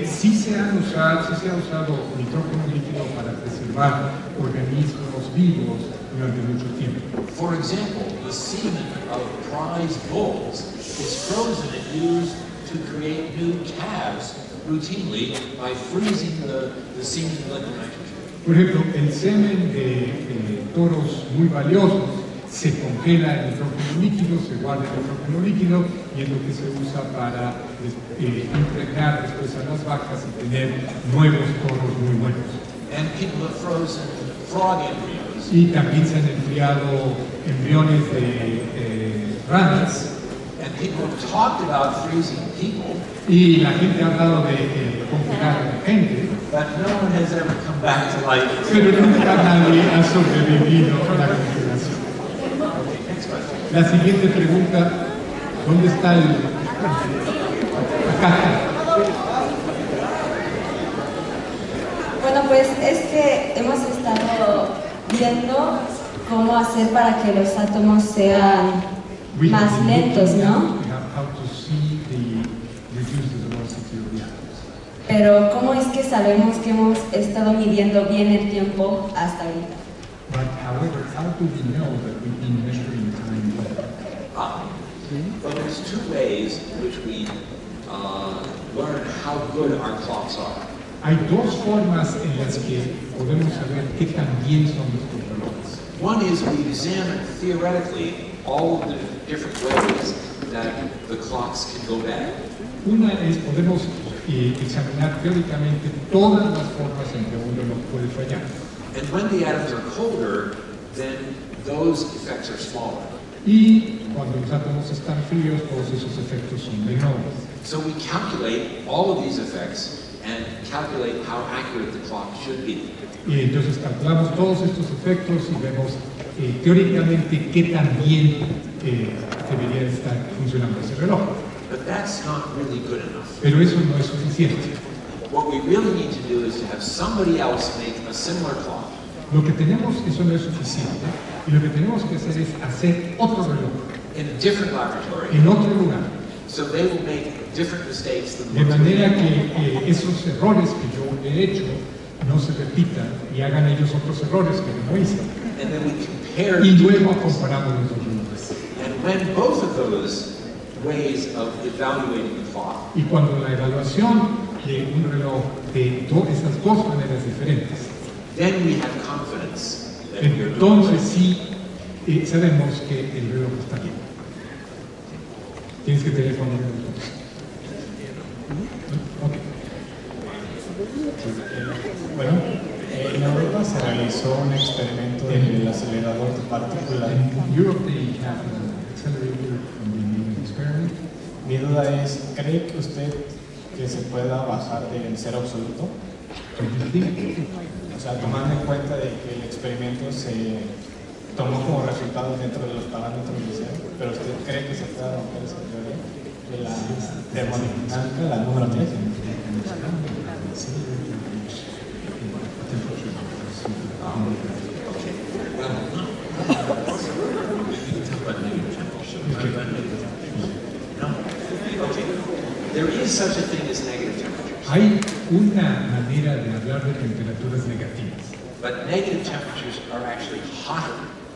Sí se ha usado nitrógeno líquido para preservar organismos vivos durante mucho tiempo. For example, the semen of prize bulls is frozen and used to create new calves routinely by freezing the semen in liquid nitrogen. Por ejemplo, el semen de toros muy valiosos se congela en nitrógeno líquido, se guarda en nitrógeno líquido y es lo que se usa para impregnar después a las vacas y tener nuevos toros muy buenos. And people have frozen frog embryos. Y también se han enfriado embriones de ranas. And people have talked about freezing people. Y la gente ha hablado de congelar a la gente. But no one has ever come back to life. Pero nunca nadie ha sobrevivido a la congelación. La siguiente pregunta, ¿dónde está la caja? Bueno, pues es que hemos estado viendo cómo hacer para que los átomos sean más lentos, ¿no? Pero ¿cómo es que sabemos que hemos estado midiendo bien el tiempo hasta ahorita? But however, how do we know that we've been measuring time well? Well, there's two ways in which we learn how good our clocks are. Hay dos formas en las que podemos saber qué tan bien son nuestros relojes. One is we examine theoretically all of the different ways that the clocks can go bad. Una es podemos examinar teóricamente todas las formas en que un reloj puede fallar. And when the atoms are colder, then those effects are smaller. Y cuando los átomos están fríos, todos esos efectos son menores. So we calculate all of these effects and calculate how accurate the clock should be. Y entonces calculamos todos estos efectos y vemos teóricamente qué tan bien debería estar funcionando ese reloj. But that's not really good enough. Pero eso no es suficiente. What we really need to do is to have somebody else make a similar clock. Lo que tenemos, eso no es suficiente, y lo que tenemos que hacer es hacer otro reloj In a different laboratory, en otro lugar, so they will make different mistakes than the de ones we manera made. que esos errores que yo he hecho no se repitan y hagan ellos otros errores que yo no hice. And then we compare Y the two luego clocks. comparamos los dos relojes. And when both of those ways of evaluating the clock Y cuando la evaluación de un reloj de esas dos maneras diferentes, then we have confidence that we're doing the entonces right sí sabemos que el reloj está bien. Tienes que tener con los dos. Ok. Bueno, en Europa se realizó un experimento del acelerador de partículas. In Europe they have an accelerator from the Newton experiment. Mi duda es, ¿cree que usted que se pueda bajar del cero absoluto? Do you think O sea, tomando en cuenta de que el experimento se tomó como resultado dentro de los parámetros de cero, pero usted cree que se pueda romper esa teoría de la termodinámica, la número 3? There is such a thing as negative temperatures, hay una manera de hablar de temperaturas negativas, but negative temperatures are actually hotter.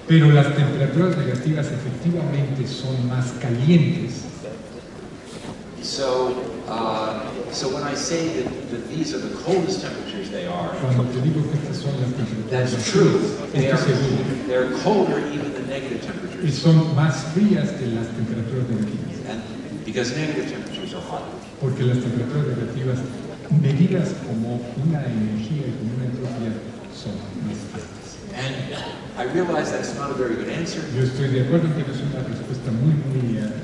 pero las temperaturas negativas efectivamente son más calientes. So, so when I say that these are the coldest temperatures they are, Cuando te digo que estas son las temperaturas that's más true. frías, esto es seguro. They're colder even than negative Y temperatures, son más frías que las temperaturas negativas, and because negative temperatures are hotter. porque las temperaturas negativas, medidas como una energía y como una entropía, son más altas. And I realize that's not a very good answer, Yo estoy de acuerdo en que no es una respuesta muy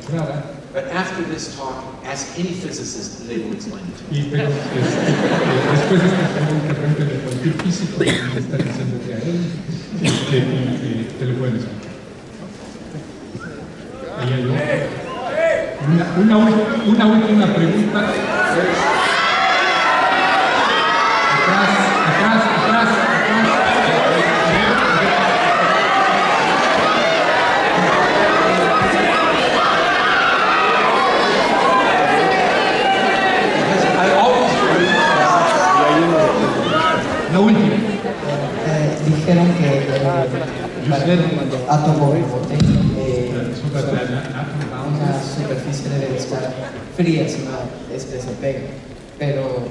clara, but after this talk, ask any physicist and they will explain it to you. pero después de esta pregunta, pregúntale a cualquier físico que me está diciéndote a él, te lo pueden explicar. Ahí hay otro. Una última pregunta. Atrás. átomo rebote una superficie debe estar fría si no se pega, pero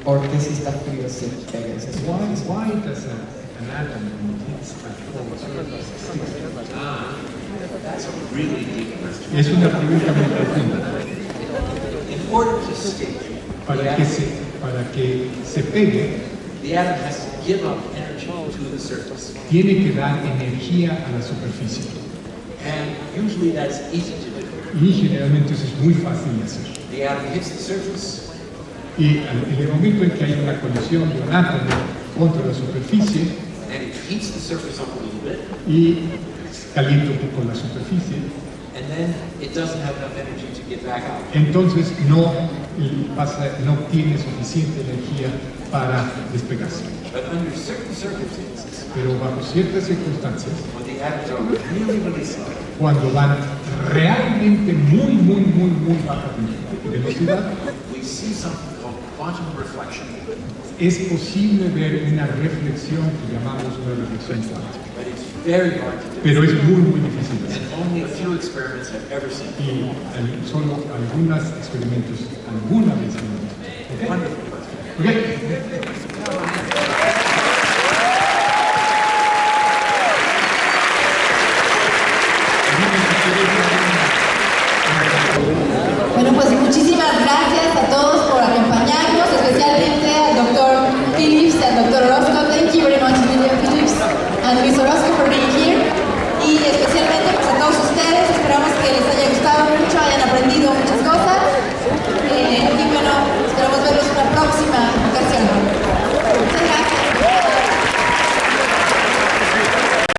¿por qué si está frío se pega esa superficie? Why does an atom hits a That's a really deep question. Es una pregunta muy profunda. In order to stick, Para que se pegue, the atom has to give up energy to the surface. tiene que dar energía a la superficie. And usually that's easy to do. Y generalmente eso es muy fácil de hacer. The atom hits the surface, Y en el momento en que hay una colisión de un átomo contra la superficie and it heats the surface up a little bit, y calienta un poco la superficie, and then it doesn't have enough energy to get back out. entonces no tiene suficiente energía para despegarse. But under certain circumstances, Pero bajo ciertas circunstancias, when the atoms are really, really slow, cuando van realmente muy baja velocidad, we see something called quantum reflection. es posible ver una reflexión que llamamos una reflexión cuántica. But it's very hard to do. Pero es muy difícil de hacer. And only a few experiments have ever seen it. Y solo algunos experimentos alguna vez. ¿Ok? Wonderful question. ¿Ok?